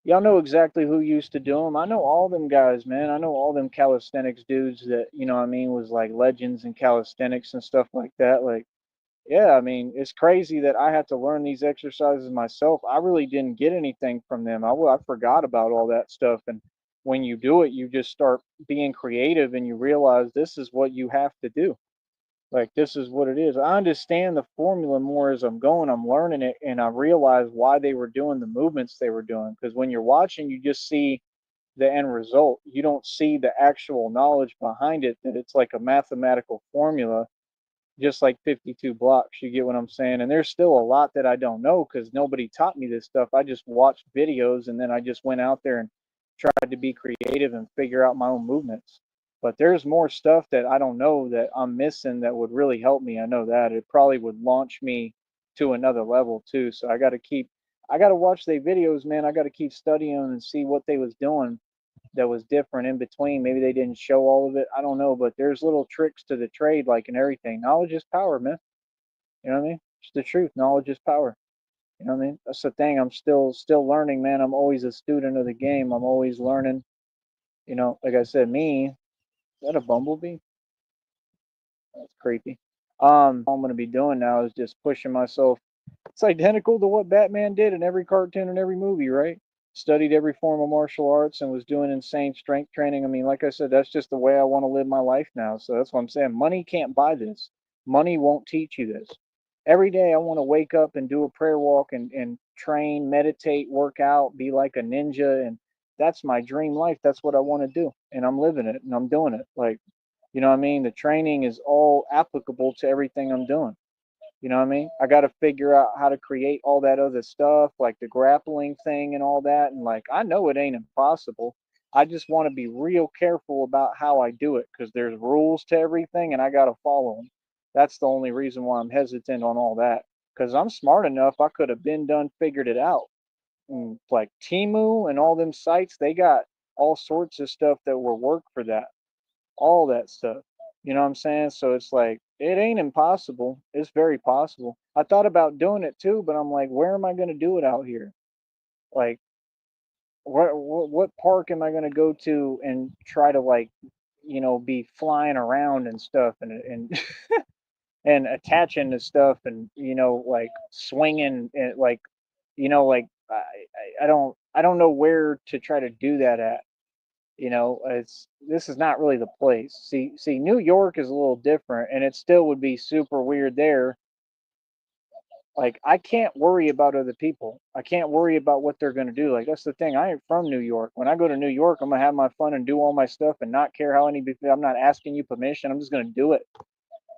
Speaker 1: Y'all know exactly who used to do them. I know all them guys, man. I know all them calisthenics dudes that, you know what I mean, was like legends in calisthenics and stuff like that. Like, yeah, I mean, it's crazy that I had to learn these exercises myself. I really didn't get anything from them. I forgot about all that stuff. And when you do it, you just start being creative and you realize this is what you have to do. Like, this is what it is. I understand the formula more as I'm going. I'm learning it and I realize why they were doing the movements they were doing. Because when you're watching, you just see the end result. You don't see the actual knowledge behind it, that it's like a mathematical formula just like 52 blocks. You get what I'm saying? And there's still a lot that I don't know because nobody taught me this stuff. I just watched videos and then I just went out there and tried to be creative and figure out my own movements. But there's more stuff that I don't know that I'm missing that would really help me. I know that it probably would launch me to another level too. So I got to watch their videos, man. I got to keep studying and see what they was doing that was different in between. Maybe they didn't show all of it. I don't know, but there's little tricks to the trade, like in everything. Knowledge is power, man. You know what I mean? It's the truth. Knowledge is power. You know what I mean? That's the thing. I'm still learning, man. I'm always a student of the game. I'm always learning. You know, like I said, me. Is that a bumblebee? That's creepy. All I'm gonna be doing now is just pushing myself. It's identical to what Batman did in every cartoon and every movie, right? Studied every form of martial arts and was doing insane strength training. I mean, like I said, that's just the way I want to live my life now. So that's what I'm saying. Money can't buy this. Money won't teach you this. Every day I want to wake up and do a prayer walk and train, meditate, work out, be like a ninja. And that's my dream life. That's what I want to do. And I'm living it and I'm doing it. Like, you know what I mean? The training is all applicable to everything I'm doing. You know what I mean? I got to figure out how to create all that other stuff, like the grappling thing and all that. And like, I know it ain't impossible. I just want to be real careful about how I do it because there's rules to everything and I got to follow them. That's the only reason why I'm hesitant on all that. Because I'm smart enough, I could have been done, figured it out. And like Timu and all them sites, they got all sorts of stuff that will work for that, all that stuff. You know what I'm saying? So it's like it ain't impossible. It's very possible. I thought about doing it too, but I'm like, where am I going to do it out here? Like, what park am I going to go to and try to like, be flying around and stuff and and attaching to stuff and like swinging and like, like I don't know where to try to do that at. It's this is not really the place. See, New York is a little different, and it still would be super weird there. Like I can't worry about other people. I can't worry about what they're gonna do. Like that's the thing. I ain't from New York. When I go to New York, I'm gonna have my fun and do all my stuff and not care how anybody. I'm not asking you permission. I'm just gonna do it.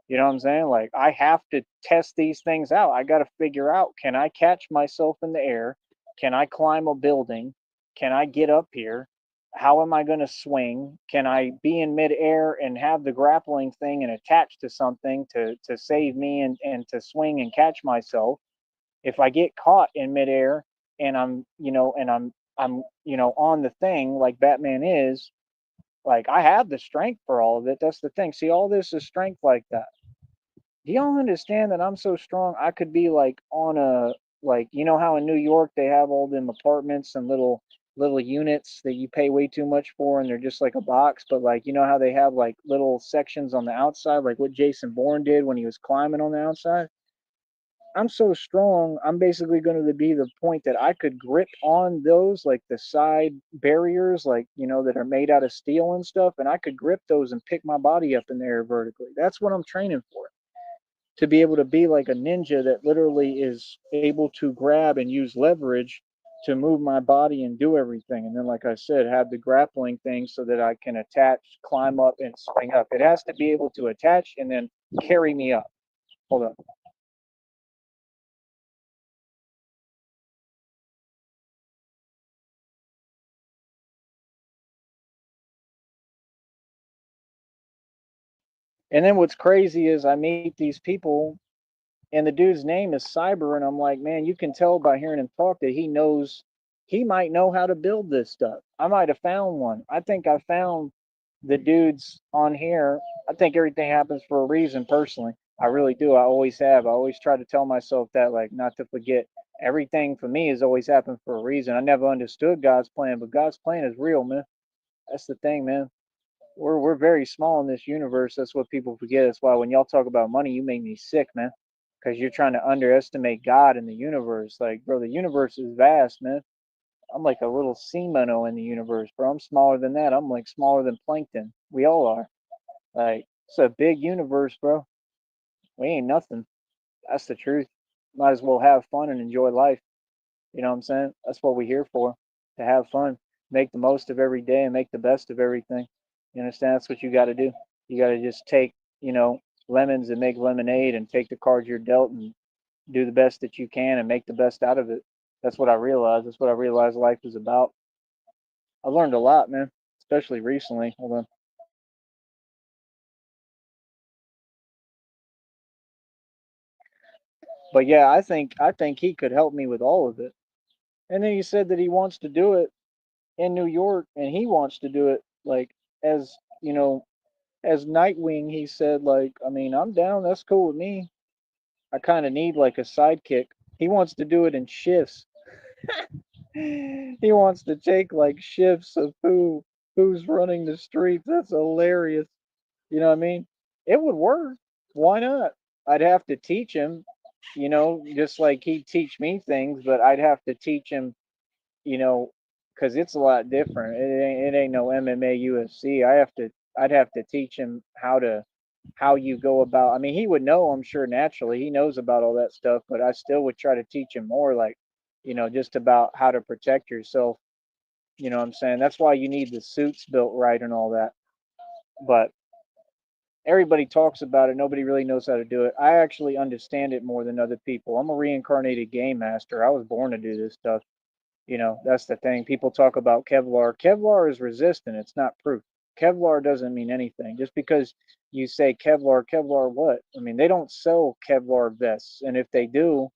Speaker 1: You know what I'm saying? Like I have to test these things out. I got to figure out, can I catch myself in the air? Can I climb a building? Can I get up here? How am I going to swing? Can I be in midair and have the grappling thing and attach to something to save me and to swing and catch myself? If I get caught in midair and I'm on the thing like Batman is, like I have the strength for all of it. That's the thing. See, all this is strength like that. Do y'all understand that I'm so strong? I could be like on a like how in New York they have all them apartments and little units that you pay way too much for and they're just like a box, but like how they have like little sections on the outside, like what Jason Bourne did when he was climbing on the outside. I'm so strong, I'm basically going to be the point that I could grip on those like the side barriers like that are made out of steel and stuff, and I could grip those and pick my body up in the air vertically. That's what I'm training for, to be able to be like a ninja that literally is able to grab and use leverage to move my body and do everything. And then, like I said, have the grappling thing so that I can attach, climb up, and swing up. It has to be able to attach and then carry me up. Hold on. And then what's crazy is I meet these people and the dude's name is Cyber, and I'm like, man, you can tell by hearing him talk that he might know how to build this stuff. I might have found one. I think I found the dudes on here. I think everything happens for a reason. Personally, I really do. I always have. I always try to tell myself that, like, not to forget. Everything for me has always happened for a reason. I never understood God's plan, but God's plan is real, man. That's the thing, man. We're very small in this universe. That's what people forget. That's why when y'all talk about money, you make me sick, man, because you're trying to underestimate God in the universe. Like, bro, the universe is vast, man. I'm like a little sea minnow in the universe, bro. I'm smaller than that. I'm like smaller than plankton. We all are. Like, it's a big universe, bro. We ain't nothing. That's the truth. Might as well have fun and enjoy life. You know what I'm saying? That's what we're here for, to have fun, make the most of every day and make the best of everything. You understand? That's what you got to do. You got to just take, lemons and make lemonade and take the cards you're dealt and do the best that you can and make the best out of it. That's what I realized. That's what I realized life is about. I learned a lot, man, especially recently. Hold on. But yeah, I think he could help me with all of it. And then he said that he wants to do it. in New York, and he wants to do it like as you know as Nightwing. He said like, I mean, I'm down. That's cool with me. I kind of need like a sidekick. He wants to do it in shifts. He wants to take like shifts of who's running the streets. That's hilarious. You know what I mean? It would work. Why not? I'd have to teach him, just like he'd teach me things, but I'd have to teach him, you know, because it's a lot different. It ain't no MMA UFC. I'd have to teach him how you go about. I mean, he would know, I'm sure naturally. He knows about all that stuff, but I still would try to teach him more, like, just about how to protect yourself. You know what I'm saying? That's why you need the suits built right and all that. But everybody talks about it. Nobody really knows how to do it. I actually understand it more than other people. I'm a reincarnated game master. I was born to do this stuff. That's the thing. People talk about Kevlar. Kevlar is resistant. It's not proof. Kevlar doesn't mean anything. Just because you say Kevlar, Kevlar what? I mean, they don't sell Kevlar vests. And if they do,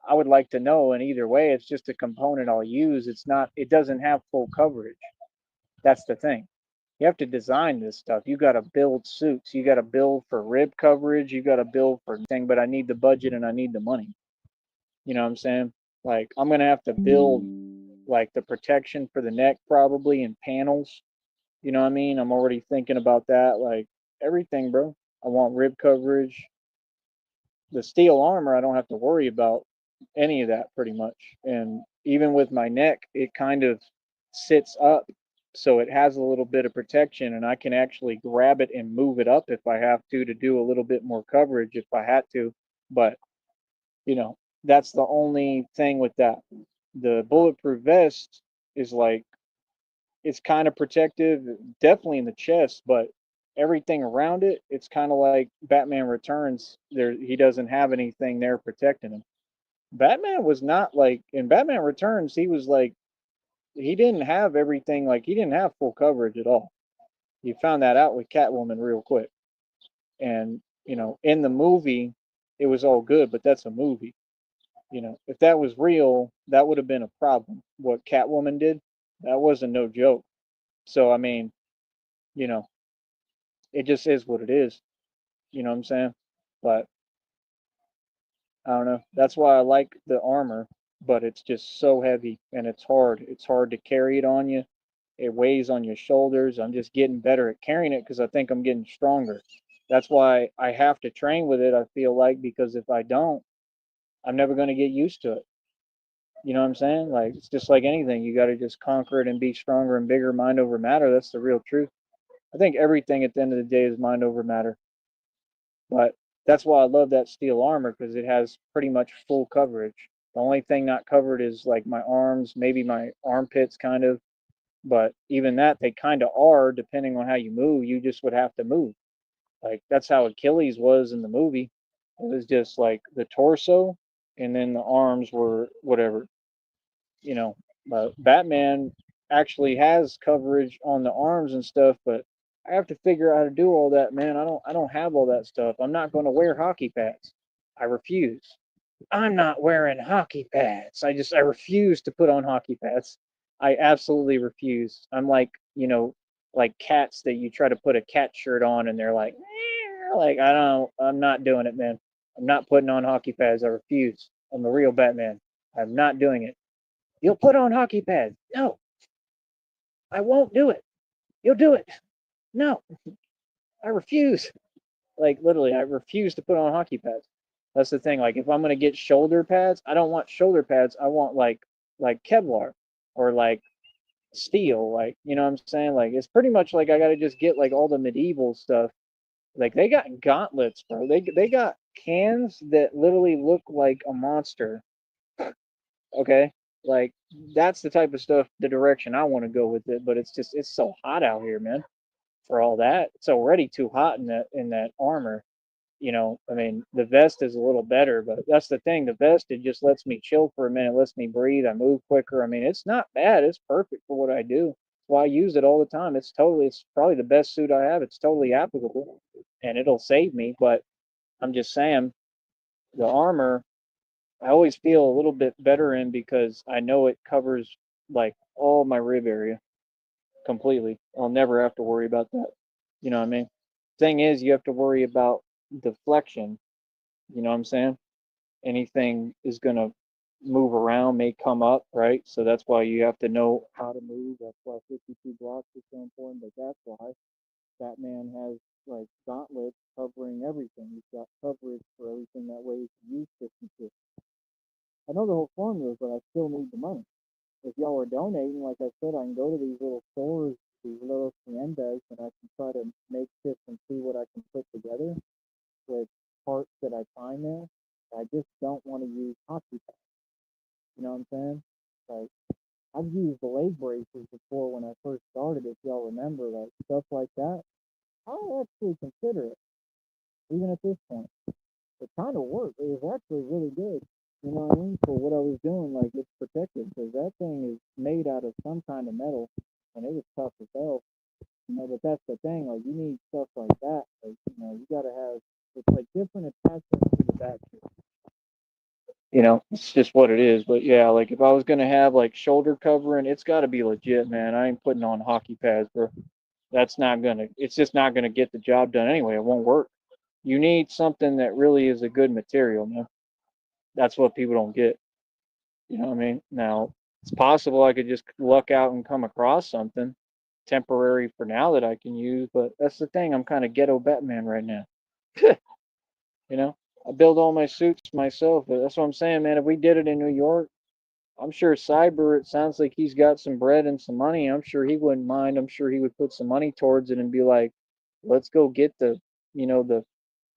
Speaker 1: I would like to know. And either way, it's just a component I'll use. It doesn't have full coverage. That's the thing. You have to design this stuff. You got to build suits. You got to build for rib coverage. You got to build for thing, but I need the budget and I need the money. You know what I'm saying? Like, I'm going to have to build like the protection for the neck probably in panels. You know what I mean? I'm already thinking about that. Like, everything, bro. I want rib coverage. The steel armor, I don't have to worry about any of that pretty much. And even with my neck, it kind of sits up, so it has a little bit of protection, and I can actually grab it and move it up if I have to do a little bit more coverage if I had to. But, that's the only thing with that. The bulletproof vest is like, it's kind of protective, definitely in the chest, but everything around it, it's kind of like Batman Returns. He doesn't have anything there protecting him. Batman was not like in Batman Returns. He was like he didn't have everything. Like he didn't have full coverage at all. You found that out with Catwoman real quick. And in the movie, it was all good, but that's a movie. If that was real, that would have been a problem. What Catwoman did, that wasn't no joke. So I mean, you know, it just is what it is. You know what I'm saying? But I don't know. That's why I like the armor, but it's just so heavy and it's hard. It's hard to carry it on you. It weighs on your shoulders. I'm just getting better at carrying it because I think I'm getting stronger. That's why I have to train with it, I feel like, because if I don't, I'm never going to get used to it. You know what I'm saying? Like, it's just like anything. You got to just conquer it and be stronger and bigger, mind over matter. That's the real truth. I think everything at the end of the day is mind over matter. But that's why I love that steel armor because it has pretty much full coverage. The only thing not covered is like my arms, maybe my armpits, kind of. But even that, they kind of are depending on how you move. You just would have to move. Like that's how Achilles was in the movie. It was just like the torso, and then the arms were whatever. You know, Batman actually has coverage on the arms and stuff, but I have to figure out how to do all that, man. I don't have all that stuff. I'm not going to wear hockey pads. I refuse. I'm not wearing hockey pads. I refuse to put on hockey pads. I absolutely refuse. I'm like, like cats that you try to put a cat shirt on and they're like, like I'm not doing it, man. I'm not putting on hockey pads. I refuse. I'm a real Batman. I'm not doing it. You'll put on hockey pads. No, I won't do it. You'll do it. No, I refuse. Like literally, I refuse to put on hockey pads. That's the thing. Like if I'm gonna get shoulder pads, I don't want shoulder pads. I want like Kevlar or like steel. Like you know what I'm saying? Like it's pretty much like I gotta just get like all the medieval stuff. Like they got gauntlets, bro. They got cans that literally look like a monster. Okay, like that's the type of stuff, the direction I want to go with it. But it's so hot out here, man. For all that, it's already too hot in that armor. I mean, the vest is a little better, but that's the thing. The vest, it just lets me chill for a minute, lets me breathe. I move quicker. I mean, it's not bad. It's perfect for what I do. That's why I use it all the time. It's probably the best suit I have. It's totally applicable and it'll save me. But I'm just saying, the armor, I always feel a little bit better in because I know it covers like all my rib area completely. I'll never have to worry about that. You know what I mean? Thing is, you have to worry about deflection. You know what I'm saying? Anything is going to move around, may come up, right? So that's why you have to know how to move. That's why 52 blocks is so important. But that's why Batman has like gauntlets covering everything. He's got coverage for everything. That way he can use 52. I know the whole formula, but I still need the money. If y'all are donating, like I said, I can go to these little stores, these little tiendas, and I can try to make shit and see what I can put together with parts that I find there. I just don't want to use hockey pads. You know what I'm saying? Like I've used the leg braces before when I first started. If y'all remember, like stuff like that, I'll actually consider it, even at this point. It kind of worked. It was actually really good. You know what I mean? For what I was doing, like it's protected because that thing is made out of some kind of metal, and it was tough as hell. You know, but that's the thing. Like you need stuff like that. Like you gotta have. It's like different attachments to the back. It's just what it is. But yeah, like if I was gonna have like shoulder covering, it's got to be legit, man. I ain't putting on hockey pads, bro. That's not gonna. It's just not gonna get the job done anyway. It won't work. You need something that really is a good material, man. That's what people don't get. You know what I mean? Now, it's possible I could just luck out and come across something temporary for now that I can use, but that's the thing. I'm kind of ghetto Batman right now. you know, I build all my suits myself, but that's what I'm saying, man. If we did it in New York, I'm sure Cyber, it sounds like he's got some bread and some money. I'm sure he wouldn't mind. I'm sure he would put some money towards it and be like, let's go get the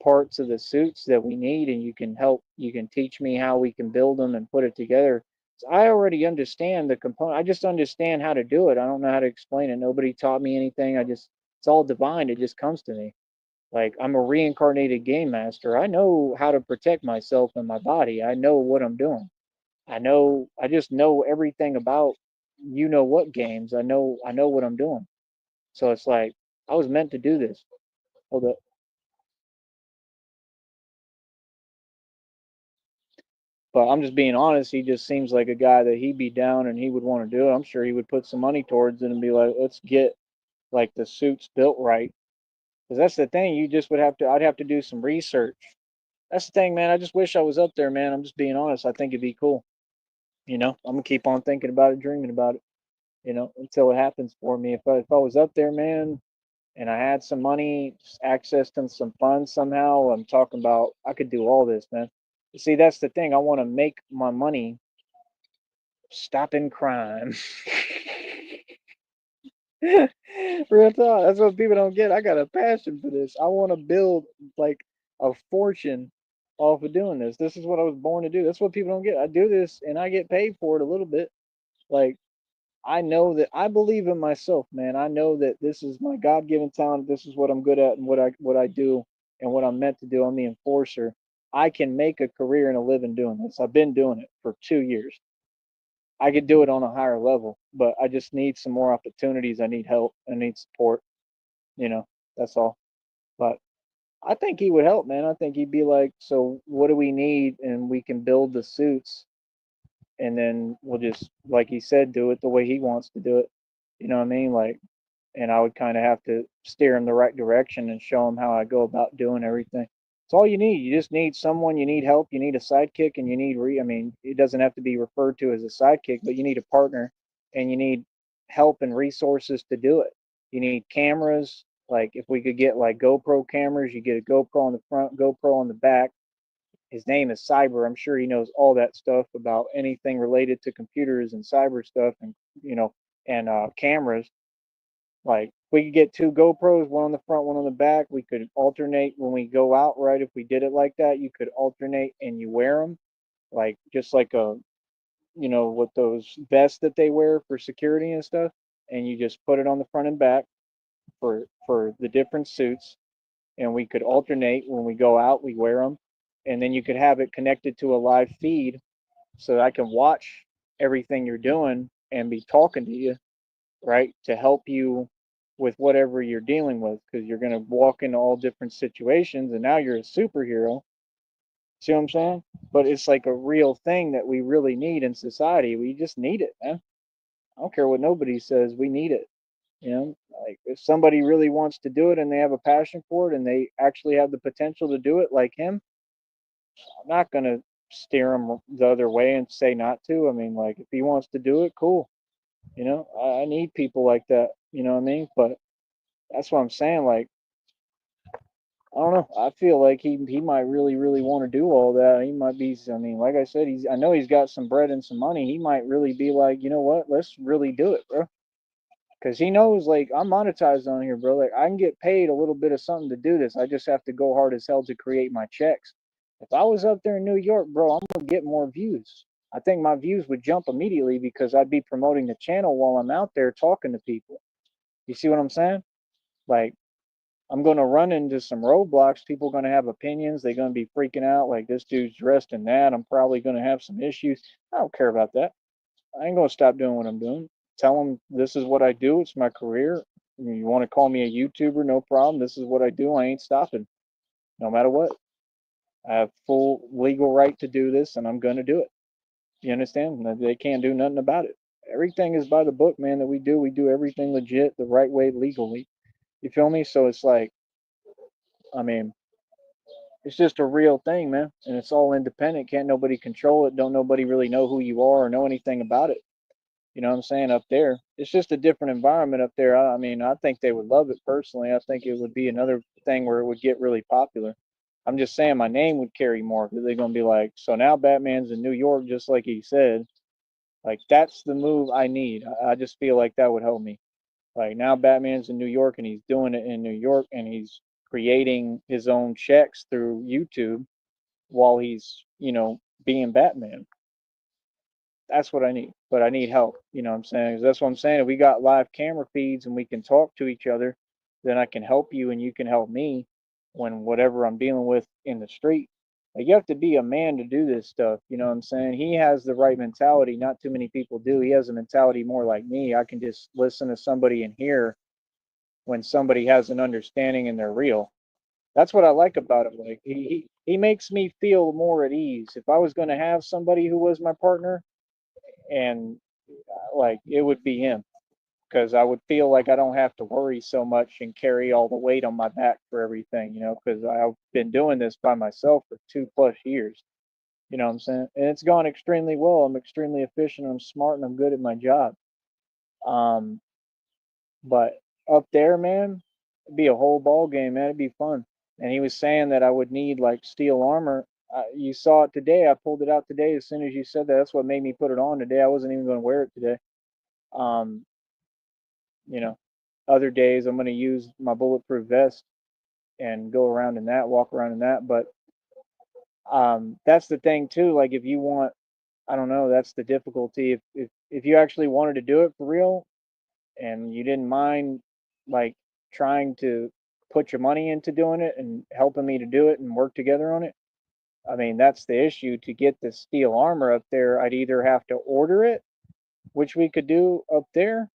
Speaker 1: parts of the suits that we need and you can teach me how we can build them and put it together. So I already understand the component. I just understand how to do it. I don't know how to explain it. Nobody taught me anything. It's all divine. It just comes to me. Like I'm a reincarnated game master. I know how to protect myself and my body. I know what I'm doing. I just know everything about what games. I know what I'm doing. So it's like I was meant to do this. Hold up. But I'm just being honest, he just seems like a guy that he'd be down and he would want to do it. I'm sure he would put some money towards it and be like, let's get like the suits built right. Because that's the thing, you just would have to I'd have to do some research. That's the thing, man. I just wish I was up there, man. I'm just being honest. I think it'd be cool. I'm gonna keep on thinking about it, dreaming about it, until it happens for me. If I was up there, man, and I had some money, access to some funds somehow, I'm talking about I could do all this, man. See, that's the thing. I want to make my money stopping crime. Real talk. That's what people don't get. I got a passion for this. I want to build like a fortune off of doing this. This is what I was born to do. That's what people don't get. I do this and I get paid for it a little bit. Like I know that I believe in myself, man. I know that this is my God-given talent. This is what I'm good at and what I do and what I'm meant to do. I'm the enforcer. I can make a career and a living doing this. I've been doing it for 2 years. I could do it on a higher level, but I just need some more opportunities. I need help. I need support. You know, that's all. But I think he would help, man. I think he'd be like, so what do we need? And we can build the suits and then we'll just, like he said, do it the way he wants to do it. You know what I mean? Like, and I would kind of have to steer him the right direction and show him how I go about doing everything. It's all you need. You just need someone. You need help. You need a sidekick, and you need I mean, it doesn't have to be referred to as a sidekick, but you need a partner, and you need help and resources to do it. You need cameras. Like if we could get like GoPro cameras, you get a GoPro on the front, GoPro on the back. His name is Cyber. I'm sure he knows all that stuff about anything related to computers and cyber stuff, and cameras. Like we could get two GoPros, one on the front, one on the back. We could alternate when we go out, right? If we did it like that, you could alternate and you wear them, like just like what those vests that they wear for security and stuff, and you just put it on the front and back for the different suits, and we could alternate when we go out, we wear them, and then you could have it connected to a live feed so that I can watch everything you're doing and be talking to you, right? To help you with whatever you're dealing with because you're going to walk into all different situations and now you're a superhero. See what I'm saying? But it's like a real thing that we really need in society. We just need it, man. I don't care what nobody says. We need it. You know, like if somebody really wants to do it and they have a passion for it and they actually have the potential to do it, like him, I'm not gonna steer him the other way and say not to. I mean, like if he wants to do it, cool. You know, I need people like that. You know what I mean? But that's what I'm saying. Like I don't know. I feel like he might really want to do all that. He might be. I mean, like I said, I know he's got some bread and some money. He might really be like, you know what? Let's really do it, bro. Because he knows, like, I'm monetized on here, bro. Like, I can get paid a little bit of something to do this. I just have to go hard as hell to create my checks. If I was up there in New York, bro, I'm gonna get more views. I think my views would jump immediately because I'd be promoting the channel while I'm out there talking to people. You see what I'm saying? Like, I'm gonna run into some roadblocks. People are gonna have opinions. They're gonna be freaking out. Like, this dude's dressed in that. I'm probably gonna have some issues. I don't care about that. I ain't gonna stop doing what I'm doing. Tell them this is what I do. It's my career. You want to call me a YouTuber? No problem. This is what I do. I ain't stopping, no matter what. I have full legal right to do this, and I'm gonna do it. You understand? They can't do nothing about it. Everything is by the book, man. That we do. We do everything legit, the right way, legally. You feel me? So it's like, I mean, it's just a real thing, man, and it's all independent. Can't nobody control it. Don't nobody really know who you are or know anything about it. You know what I'm saying? Up there, it's just a different environment up there. I mean, I think they would love it personally. I think it would be another thing where it would get really popular. I'm just saying my name would carry more because they're gonna be like, so now Batman's in New York, just like he said. Like that's the move I need. I just feel like that would help me. Like now Batman's in New York and he's doing it in New York and he's creating his own checks through YouTube while he's, being Batman. That's what I need. But I need help. You know what I'm saying? That's what I'm saying. If we got live camera feeds and we can talk to each other, then I can help you and you can help me when whatever I'm dealing with in the street. Like you have to be a man to do this stuff. You know what I'm saying? He has the right mentality. Not too many people do. He has a mentality more like me. I can just listen to somebody and hear when somebody has an understanding and they're real. That's what I like about him. Like he makes me feel more at ease. If I was going to have somebody who was my partner, and like it would be him because I would feel like I don't have to worry so much and carry all the weight on my back for everything, because I've been doing this by myself for 2+ years. You know what I'm saying? And it's gone extremely well. I'm extremely efficient. I'm smart and I'm good at my job. Um, but up there, man, it'd be a whole ball game, man. It'd be fun. And he was saying that I would need like steel armor. You saw it today. I pulled it out today as soon as you said that. That's what made me put it on today. I wasn't even going to wear it today. Um, you know, other days I'm going to use my bulletproof vest and go around in that, walk around in that. But that's the thing too. Like if you want, I don't know, that's the difficulty. If you actually wanted to do it for real and you didn't mind like trying to put your money into doing it and helping me to do it and work together on it. I mean, that's the issue. To get the steel armor up there, I'd either have to order it, which we could do up there,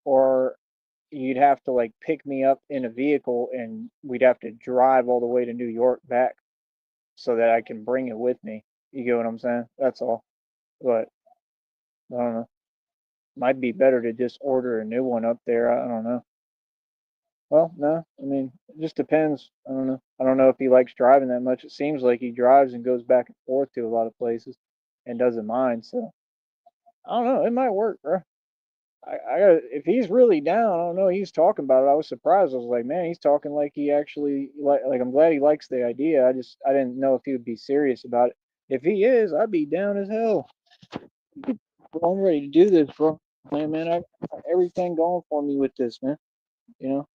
Speaker 1: or you'd have to like pick me up in a vehicle and we'd have to drive all the way to New York back so that I can bring it with me. You get what I'm saying? That's all. But I don't know. Might be better to just order a new one up there. I don't know. Well, no. I mean, it just depends. I don't know. I don't know if he likes driving that much. It seems like he drives and goes back and forth to a lot of places and doesn't mind. So I don't know. It might work, bro. If he's really down, I don't know. He's talking about it. I was surprised. I was like, man, he's talking like he actually like. I'm glad he likes the idea. I didn't know if he would be serious about it. If he is, I'd be down as hell. Bro, I'm ready to do this, bro. Man, I got everything going for me with this, man.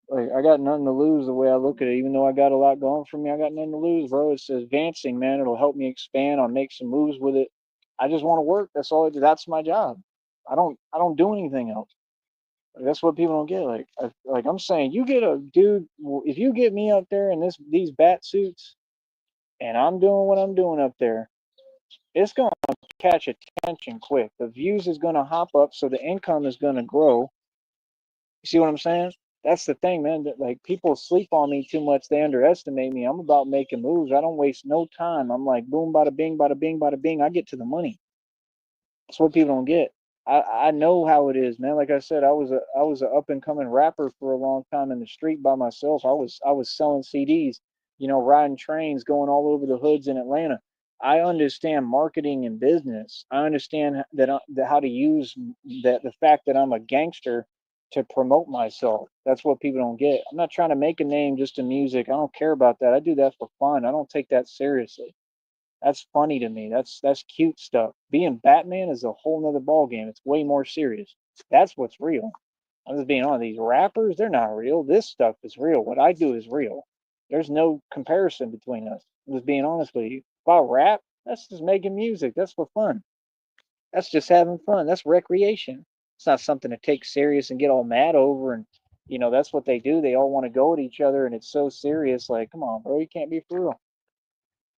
Speaker 1: Like I got nothing to lose the way I look at it. Even though I got a lot going for me, I got nothing to lose, bro. It's advancing, man. It'll help me expand. I'll make some moves with it. I just want to work. That's all I do. That's my job. I don't do anything else. Like, that's what people don't get. Like I'm saying, you get a dude. If you get me up there in these bat suits, and I'm doing what I'm doing up there, it's gonna catch attention quick. The views is gonna hop up, so the income is gonna grow. You see what I'm saying? That's the thing, man. That like people sleep on me too much. They underestimate me. I'm about making moves. I don't waste no time. I'm like boom, bada bing, bada bing, bada bing. I get to the money. That's what people don't get. I know how it is, man. Like I said, I was a up and coming rapper for a long time in the street by myself. I was selling CDs, riding trains, going all over the hoods in Atlanta. I understand marketing and business. I understand that how to use the fact that I'm a gangster to promote myself. That's what people don't get. I'm not trying to make a name just in music. I don't care about that. I do that for fun. I don't take that seriously. That's funny to me. That's cute stuff. Being Batman is a whole nother ball game. It's way more serious. That's what's real. I'm just being honest. These rappers, they're not real. This stuff is real. What I do is real. There's no comparison between us. I'm just being honest with you. If I rap, that's just making music. That's for fun. That's just having fun. That's recreation. It's not something to take serious and get all mad over. And that's what they do. They all want to go at each other, and it's so serious. Like, come on, bro, you can't be for real.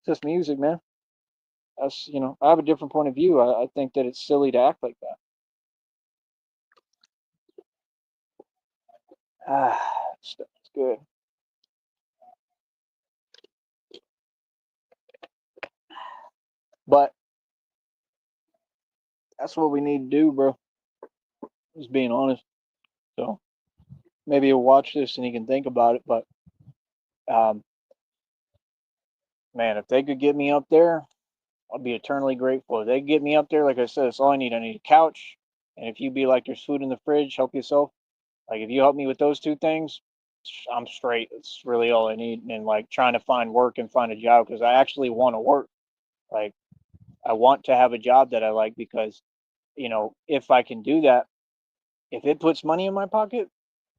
Speaker 1: It's just music, man. I have a different point of view. I think that it's silly to act like that. It's good. But that's what we need to do, bro. Just being honest. So maybe he'll watch this and he can think about it. But um, man, if they could get me up there, I'll be eternally grateful. If they could get me up there, like I said, that's all I need. I need a couch. And if you be like, there's food in the fridge, help yourself. Like if you help me with those two things, I'm straight. It's really all I need. And like trying to find work and find a job because I actually want to work. Like I want to have a job that I like because, if I can do that, if it puts money in my pocket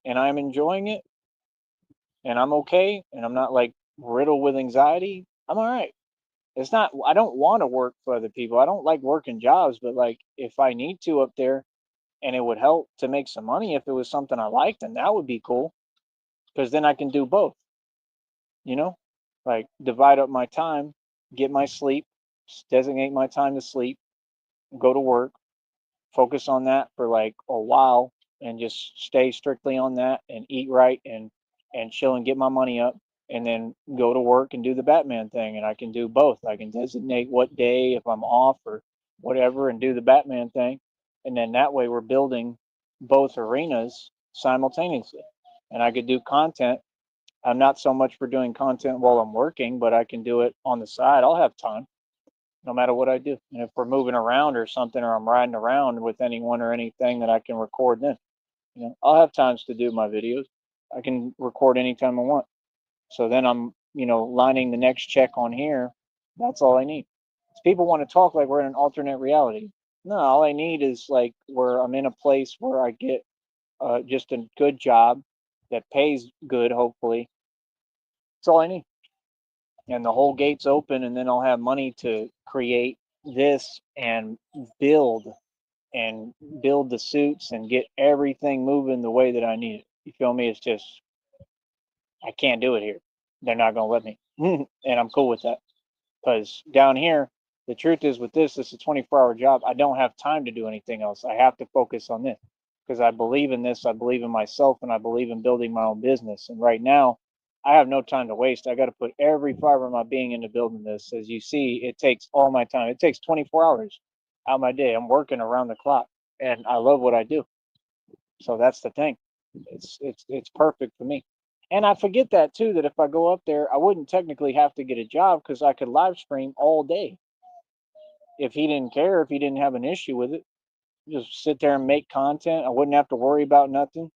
Speaker 1: and I'm enjoying it and I'm okay and I'm not like riddled with anxiety, I'm all right. It's not, I don't want to work for other people. I don't like working jobs, but like if I need to up there and it would help to make some money if it was something I liked, then that would be cool because then I can do both, you know, like divide up my time, get my sleep, designate my time to sleep, go to work, focus on that for like a while and just stay strictly on that and eat right and chill and get my money up and then go to work and do the Batman thing and I can do both. I can designate what day if I'm off or whatever and do the Batman thing and then that way we're building both arenas simultaneously. And I could do content. I'm not so much for doing content while I'm working, but I can do it on the side. I'll have time no matter what I do. And if we're moving around or something, or I'm riding around with anyone or anything that I can record then, I'll have times to do my videos. I can record anytime I want. So then I'm, lining the next check on here. That's all I need. People want to talk like we're in an alternate reality. No, all I need is like where I'm in a place where I get just a good job that pays good, hopefully. That's all I need. And the whole gate's open, and then I'll have money to create this and build and build the suits and get everything moving the way that I need it. You feel me? It's just I can't do it here. They're not gonna let me, and I'm cool with that. Because down here, the truth is with this, it's a 24-hour job. I don't have time to do anything else. I have to focus on this because I believe in this. I believe in myself, and I believe in building my own business. And right now, I have no time to waste. I got to put every fiber of my being into building this. As you see, it takes all my time. It takes 24 hours out of my day. I'm working around the clock, and I love what I do. So that's the thing. It's perfect for me. And I forget that too. That if I go up there, I wouldn't technically have to get a job because I could live stream all day. If he didn't care, if he didn't have an issue with it, just sit there and make content. I wouldn't have to worry about nothing.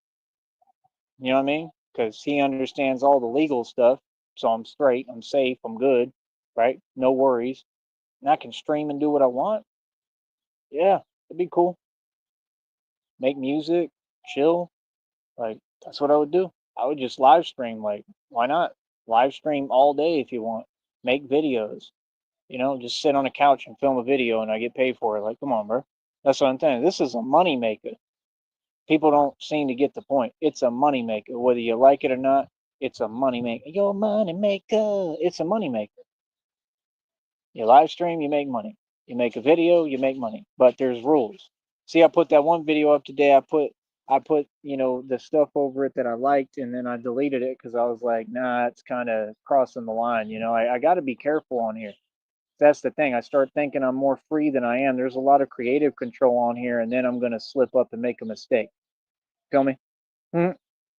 Speaker 1: You know what I mean? Because he understands all the legal stuff. So I'm straight. I'm safe. I'm good. Right? No worries. And I can stream and do what I want. Yeah, it'd be cool. Make music, chill. Like that's what I would do. I would just live stream. Like why not? Live stream all day if you want. Make videos. Just sit on a couch and film a video and I get paid for it. Like, come on, bro. That's what I'm saying. This is a money maker. People don't seem to get the point. It's a money maker. Whether you like it or not, it's a money maker. Your money maker. It's a money maker. You live stream, you make money. You make a video, you make money. But there's rules. See, I put that one video up today. I put the stuff over it that I liked, and then I deleted it because I was like, nah, it's kind of crossing the line. I got to be careful on here. That's the thing. I start thinking I'm more free than I am. There's a lot of creative control on here, and then I'm going to slip up and make a mistake. Feel me? Hmm.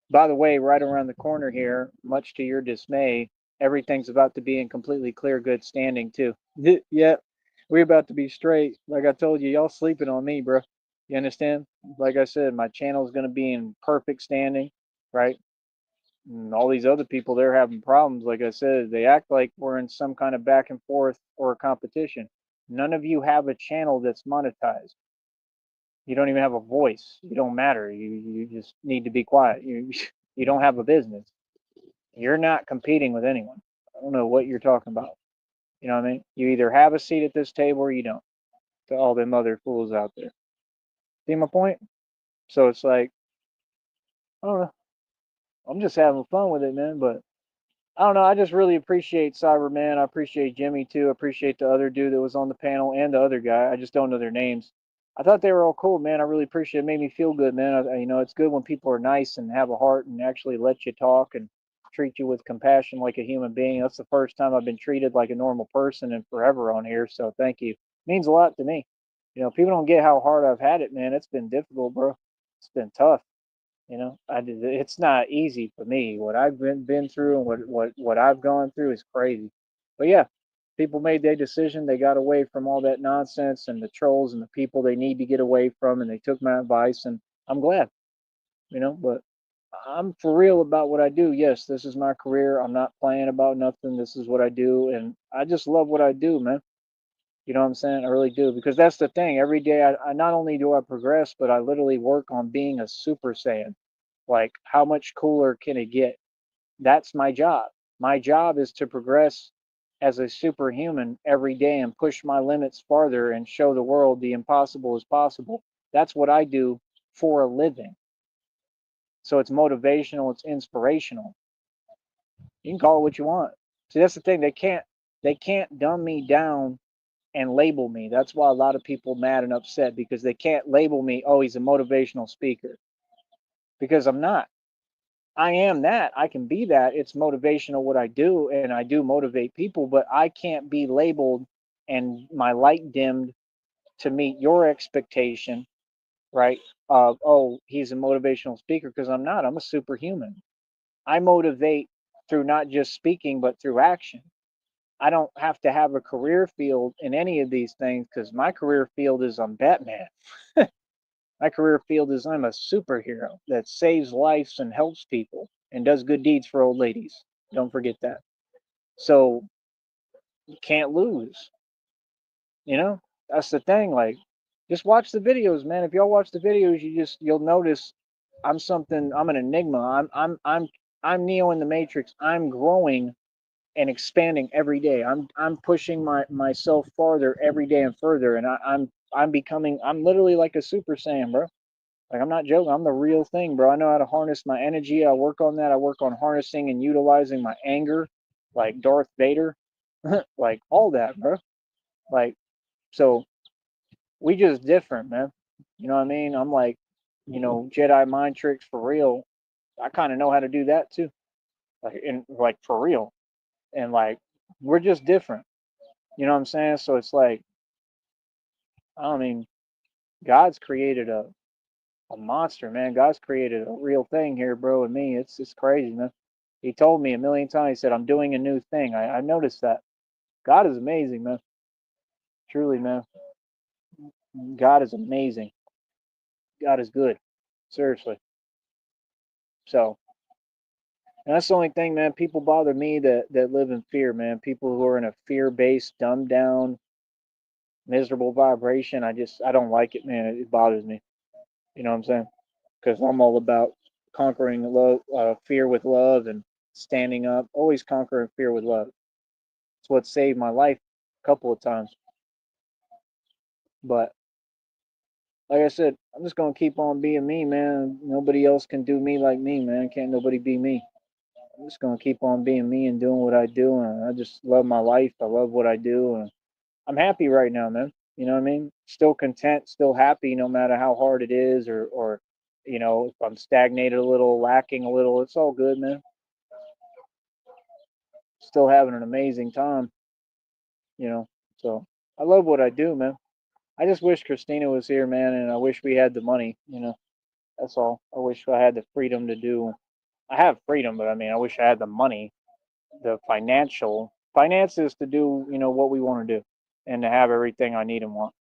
Speaker 1: By the way, right around the corner here, much to your dismay, everything's about to be in completely clear, good standing too. Yeah, we're about to be straight. Like I told you, y'all sleeping on me, bro. You understand? Like I said, my channel is going to be in perfect standing, right? And all these other people, they're having problems. Like I said, they act like we're in some kind of back and forth or a competition. None of you have a channel that's monetized. You don't even have a voice. You don't matter. You just need to be quiet. You don't have a business. You're not competing with anyone. I don't know what you're talking about. You know what I mean? You either have a seat at this table or you don't. To all them other fools out there. See my point? So it's like, I don't know. I'm just having fun with it, man. But I don't know. I just really appreciate Cyberman. I appreciate Jimmy too. I appreciate the other dude that was on the panel and the other guy. I just don't know their names. I thought they were all cool, man. I really appreciate it. It made me feel good, man. It's good when people are nice and have a heart and actually let you talk and treat you with compassion like a human being. That's the first time I've been treated like a normal person in forever on here. So thank you. It means a lot to me. People don't get how hard I've had it, man. It's been difficult, bro. It's been tough. It's not easy for me. What I've been through and what I've gone through is crazy. But yeah, people made their decision. They got away from all that nonsense and the trolls and the people they need to get away from, and they took my advice, and I'm glad. But I'm for real about what I do. Yes, this is my career. I'm not playing about nothing. This is what I do, and I just love what I do, man. You know what I'm saying? I really do, because that's the thing. Every day, I not only do I progress, but I literally work on being a Super Saiyan. Like, how much cooler can it get? That's my job. My job is to progress as a superhuman every day and push my limits farther and show the world the impossible is possible. That's what I do for a living. So it's motivational, it's inspirational. You can call it what you want. See, that's the thing. They can't dumb me down and label me. That's why a lot of people mad and upset, because they can't label me, oh, he's a motivational speaker. Because I'm not. I am that. I can be that. It's motivational what I do, and I do motivate people, but I can't be labeled and my light dimmed to meet your expectation, right? Of, oh, he's a motivational speaker, because I'm not. I'm a superhuman. I motivate through not just speaking, but through action. I don't have to have a career field in any of these things, because my career field is I'm Batman. My career field is I'm a superhero that saves lives and helps people and does good deeds for old ladies. Don't forget that. So you can't lose. You know, that's the thing. Like, just watch the videos, man. If y'all watch the videos, you'll notice I'm something. I'm an enigma. I'm Neo in the Matrix. I'm growing and expanding every day. I'm pushing myself farther every day and further, and I'm becoming. I'm literally like a Super Saiyan, bro. Like, I'm not joking. I'm the real thing, bro. I know how to harness my energy. I work on that. I work on harnessing and utilizing my anger, like Darth Vader, like all that, bro. Like, so we just different, man. You know what I mean? I'm like, Jedi mind tricks for real. I kind of know how to do that too, like for real. And like, we're just different. You know what I'm saying? So it's like, I mean, God's created a monster, man. God's created a real thing here, bro, and me. It's crazy, man. He told me a million times, he said, I'm doing a new thing. I noticed that. God is amazing, man. Truly, man. God is amazing. God is good. Seriously. So, and that's the only thing, man. People bother me that live in fear, man. People who are in a fear-based, dumbed down, miserable vibration. I don't like it, man. It bothers me. You know what I'm saying? Because I'm all about conquering love, fear with love, and standing up. Always conquering fear with love. It's what saved my life a couple of times. But like I said, I'm just gonna keep on being me, man. Nobody else can do me like me, man. Can't nobody be me. I'm just gonna keep on being me and doing what I do, and I just love my life. I love what I do, and I'm happy right now, man. You know what I mean? Still content, still happy, no matter how hard it is, or if I'm stagnated a little, lacking a little. It's all good, man. Still having an amazing time. You know. So I love what I do, man. I just wish Christina was here, man, and I wish we had the money. That's all. I wish I had the freedom to do. I have freedom, but I mean, I wish I had the money, the finances to do, what we want to do, and to have everything I need and want.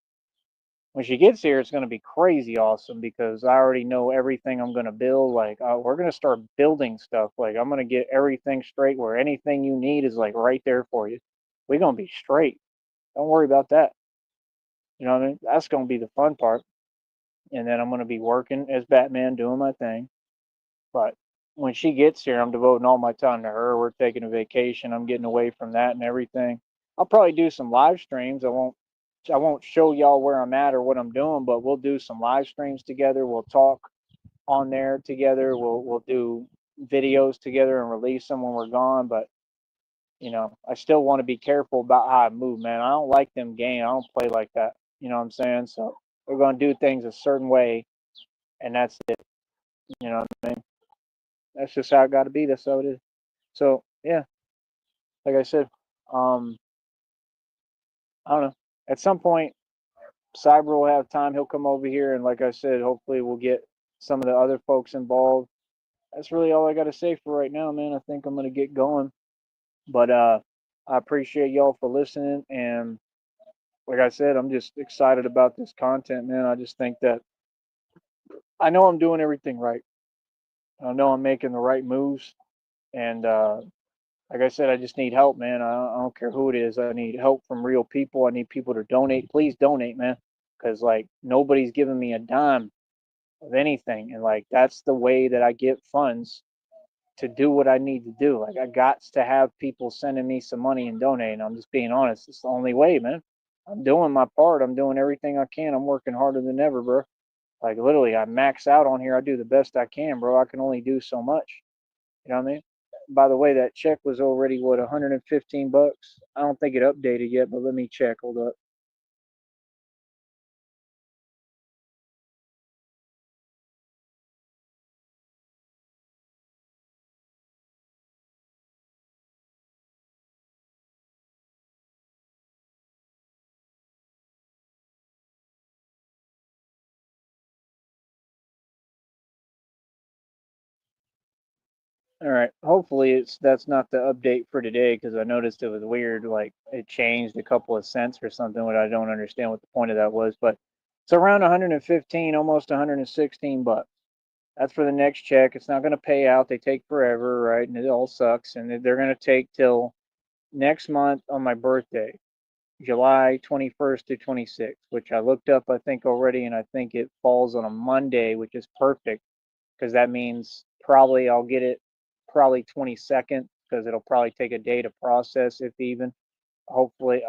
Speaker 1: When she gets here, it's going to be crazy awesome because I already know everything I'm going to build. Like, we're going to start building stuff. Like, I'm going to get everything straight where anything you need is like right there for you. We're going to be straight. Don't worry about that. You know what I mean? That's going to be the fun part. And then I'm going to be working as Batman, doing my thing. But when she gets here, I'm devoting all my time to her. We're taking a vacation. I'm getting away from that and everything. I'll probably do some live streams. I won't show y'all where I'm at or what I'm doing, but we'll do some live streams together. We'll talk on there together. We'll do videos together and release them when we're gone. But I still want to be careful about how I move, man. I don't like them games. I don't play like that. You know what I'm saying? So we're gonna do things a certain way, and that's it. You know what I mean? That's just how it got to be. That's how it is. So yeah, like I said, um, I don't know. At some point, Cyber will have time. He'll come over here, and like I said, hopefully we'll get some of the other folks involved. That's really all I got to say for right now, man. I think I'm gonna get going, but I appreciate y'all for listening, and like I said, I'm just excited about this content, man. I just think that I know I'm doing everything right. I know I'm making the right moves, and like I said, I just need help, man. I don't care who it is. I need help from real people. I need people to donate. Please donate, man, because like nobody's giving me a dime of anything, and like that's the way that I get funds to do what I need to do. Like I got to have people sending me some money and donating. I'm just being honest. It's the only way, man. I'm doing my part. I'm doing everything I can. I'm working harder than ever, bro. Like literally, I max out on here. I do the best I can, bro. I can only do so much. You know what I mean? By the way, that check was already what, 115 bucks. I don't think it updated yet, but let me check. Hold up. All right. Hopefully that's not the update for today because I noticed it was weird. Like it changed a couple of cents or something, what I don't understand what the point of that was. But it's around 115, almost 116 bucks. That's for the next check. It's not going to pay out. They take forever, right? And it all sucks. And they're going to take till next month on my birthday, July 21st to 26th, which I looked up, I think, already. And I think it falls on a Monday, which is perfect because that means probably I'll get it probably 22nd because it'll probably take a day to process, if even. Hopefully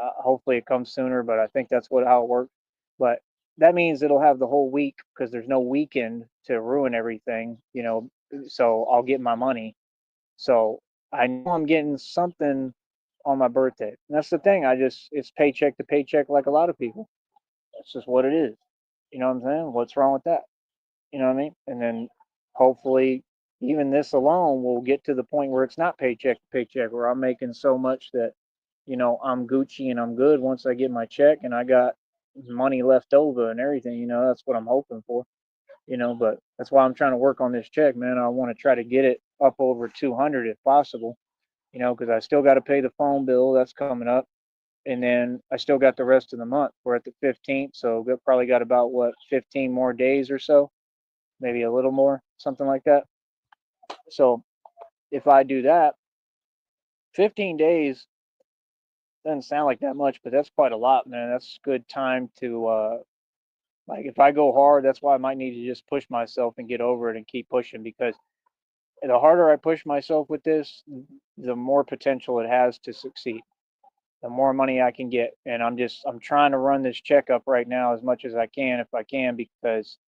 Speaker 1: it comes sooner, but I think that's how it works. But that means it'll have the whole week because there's no weekend to ruin everything, So I'll get my money. So I know I'm getting something on my birthday. And that's the thing. It's paycheck to paycheck like a lot of people. That's just what it is. You know what I'm saying? What's wrong with that? You know what I mean? And then hopefully, even this alone will get to the point where it's not paycheck to paycheck, where I'm making so much that, I'm Gucci and I'm good once I get my check and I got money left over and everything. That's what I'm hoping for. But that's why I'm trying to work on this check, man. I want to try to get it up over 200 if possible, because I still got to pay the phone bill that's coming up. And then I still got the rest of the month. We're at the 15th, so we probably got about what, 15 more days or so, maybe a little more, something like that. So if I do that, 15 days doesn't sound like that much, but that's quite a lot, man. That's good time to like if I go hard, that's why I might need to just push myself and get over it and keep pushing because the harder I push myself with this, the more potential it has to succeed. The more money I can get. And I'm trying to run this checkup right now as much as I can if I can because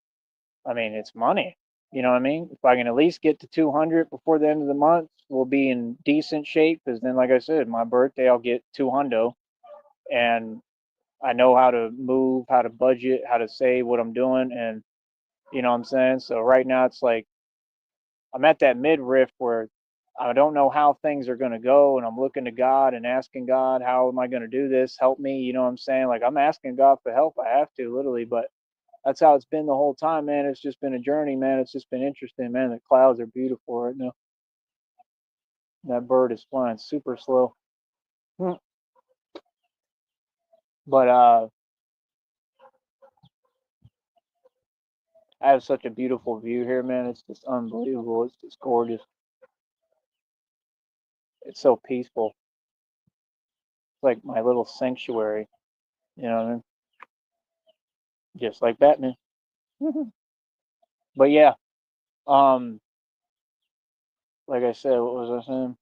Speaker 1: I mean it's money. You know what I mean? If I can at least get to 200 before the end of the month, we'll be in decent shape. Because then, like I said, my birthday, I'll get 200, and I know how to move, how to budget, how to save what I'm doing, and you know what I'm saying. So right now, it's like I'm at that midriff where I don't know how things are going to go, and I'm looking to God and asking God, how am I going to do this? Help me. You know what I'm saying? Like, I'm asking God for help. I have to, literally, but that's how it's been the whole time, man. It's just been a journey, man. It's just been interesting, man. The clouds are beautiful right now. That bird is flying super slow. Hmm. But I have such a beautiful view here, man. It's just unbelievable. It's just gorgeous. It's so peaceful. It's like my little sanctuary. You know what I mean? Just like Batman. But yeah, um, like I said, what was I saying?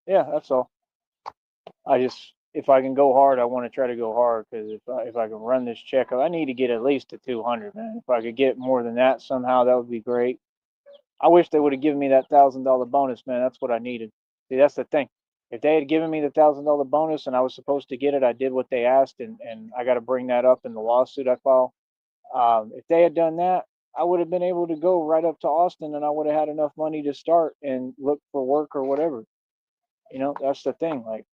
Speaker 1: Yeah, that's all. I just, if I can go hard, I want to try to go hard, because if I can run this check, I need to get at least to 200, man. If I could get more than that somehow, that would be great. I wish they would have given me that $1,000 bonus, man. That's what I needed. See, that's the thing. If they had given me the $1,000 bonus and I was supposed to get it, I did what they asked, and I got to bring that up in the lawsuit I file. If they had done that, I would have been able to go right up to Austin, and I would have had enough money to start and look for work or whatever. That's the thing. Like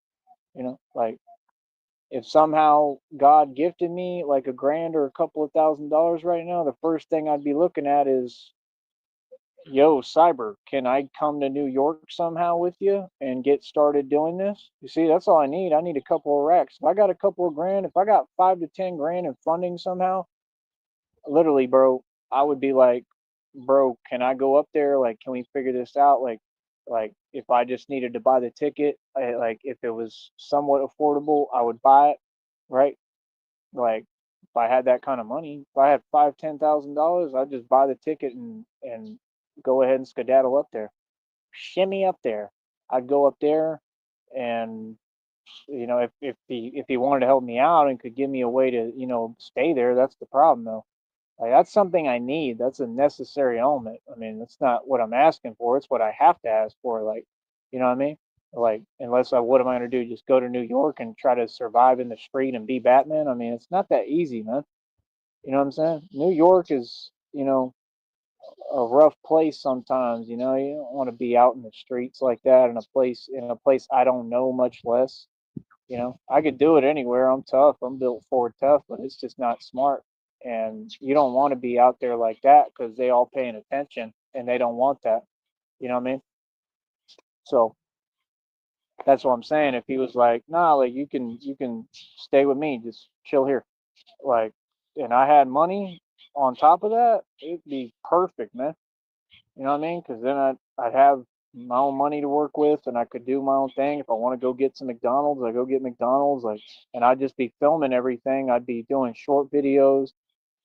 Speaker 1: if somehow God gifted me like a grand or a couple of $1,000 right now, the first thing I'd be looking at is, yo, Cyber, can I come to New York somehow with you and get started doing this? You see, that's all I need. I need a couple of racks. If I got a couple of grand, if I got 5 to 10 grand in funding somehow, literally, bro, I would be like, bro, can I go up there? Like, can we figure this out? Like if I just needed to buy the ticket, like if it was somewhat affordable, I would buy it, right? Like if I had that kind of money, if I had $5,000, $10,000, I'd just buy the ticket and go ahead and skedaddle up there, shimmy up there. I'd go up there, and if he wanted to help me out and could give me a way to stay there, that's the problem though. Like that's something I need. That's a necessary element. I mean, that's not what I'm asking for. It's what I have to ask for. Like, you know what I mean? Like, unless what am I going to do? Just go to New York and try to survive in the street and be Batman? I mean, it's not that easy, man. You know what I'm saying? New York is, a rough place sometimes. You don't want to be out in the streets like that in a place I don't know, much less. I could do it anywhere. I'm tough. I'm built for tough, but it's just not smart. And you don't want to be out there like that because they all paying attention and they don't want that. You know what I mean? So that's what I'm saying. If he was like, nah, like you can stay with me, just chill here. Like, and I had money on top of that, it'd be perfect, man. You know what I mean? Because then I'd have my own money to work with, and I could do my own thing. If I want to go get some McDonald's, I go get McDonald's. Like, and I'd just be filming everything. I'd be doing short videos,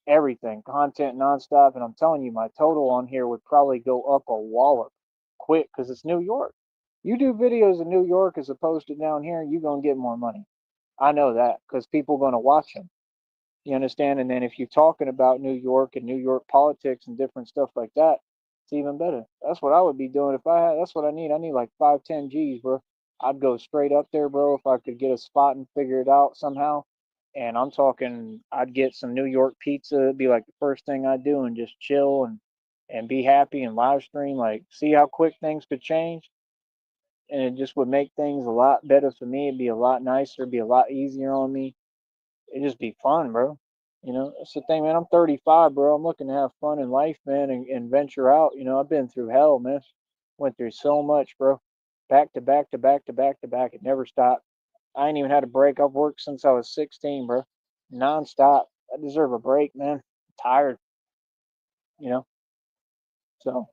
Speaker 1: everything, content nonstop. And I'm telling you, my total on here would probably go up a wallop quick because it's New York. You do videos in New York as opposed to down here, you're gonna get more money. I know that because people are gonna watch them. You understand? And then if you're talking about New York and New York politics and different stuff like that, it's even better. That's what I would be doing if I had. That's what I need. I need like 5, 10 G's, bro. I'd go straight up there, bro, if I could get a spot and figure it out somehow. And I'm talking, I'd get some New York pizza. It'd be like the first thing I'd do, and just chill and be happy and live stream. Like, see how quick things could change, and it just would make things a lot better for me. It'd be a lot nicer. It'd be a lot easier on me. It'd just be fun, bro. That's the thing, man. I'm 35, bro. I'm looking to have fun in life, man, and venture out. I've been through hell, man. Went through so much, bro. Back to back to back to back to back. It never stopped. I ain't even had a break. I've worked since I was 16, bro. Nonstop. I deserve a break, man. I'm tired, you know. So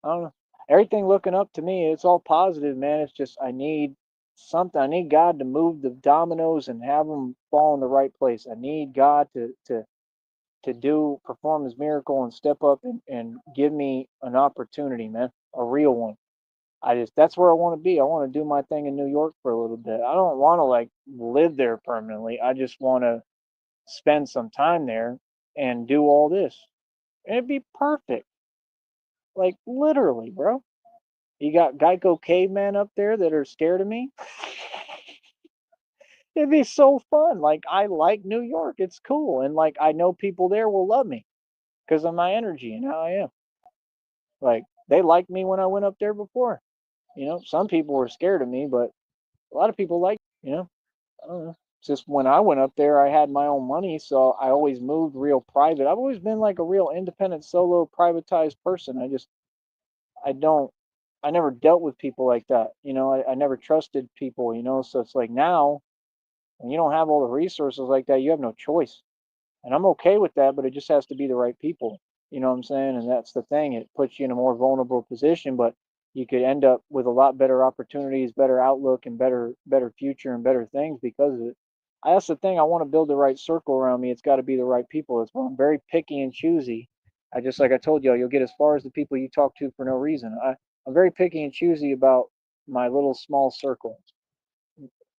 Speaker 1: I don't know. Everything looking up to me, it's all positive, man. It's just I need something. I need God to move the dominoes and have them fall in the right place. I need God to do perform his miracle and step up and give me an opportunity, man, a real one. That's where I want to be. I want to do my thing in New York for a little bit. I don't want to like live there permanently. I just want to spend some time there and do all this. And it'd be perfect. Like literally, bro. You got Geico cavemen up there that are scared of me. It'd be so fun. Like I like New York. It's cool. And like I know people there will love me because of my energy and how I am. Like they liked me when I went up there before. Some people were scared of me, but a lot of people liked, I don't know. It's just when I went up there, I had my own money, so I always moved real private. I've always been like a real independent, solo, privatized person. I don't, I never dealt with people like that. I never trusted people, so it's like now, when you don't have all the resources like that, you have no choice. And I'm okay with that, but it just has to be the right people. You know what I'm saying? And that's the thing. It puts you in a more vulnerable position, but you could end up with a lot better opportunities, better outlook, and better future and better things because of it. That's the thing. I want to build the right circle around me. It's got to be the right people. That's why I'm very picky and choosy. I just like I told you, you'll get as far as the people you talk to for no reason. I'm very picky and choosy about my little small circle.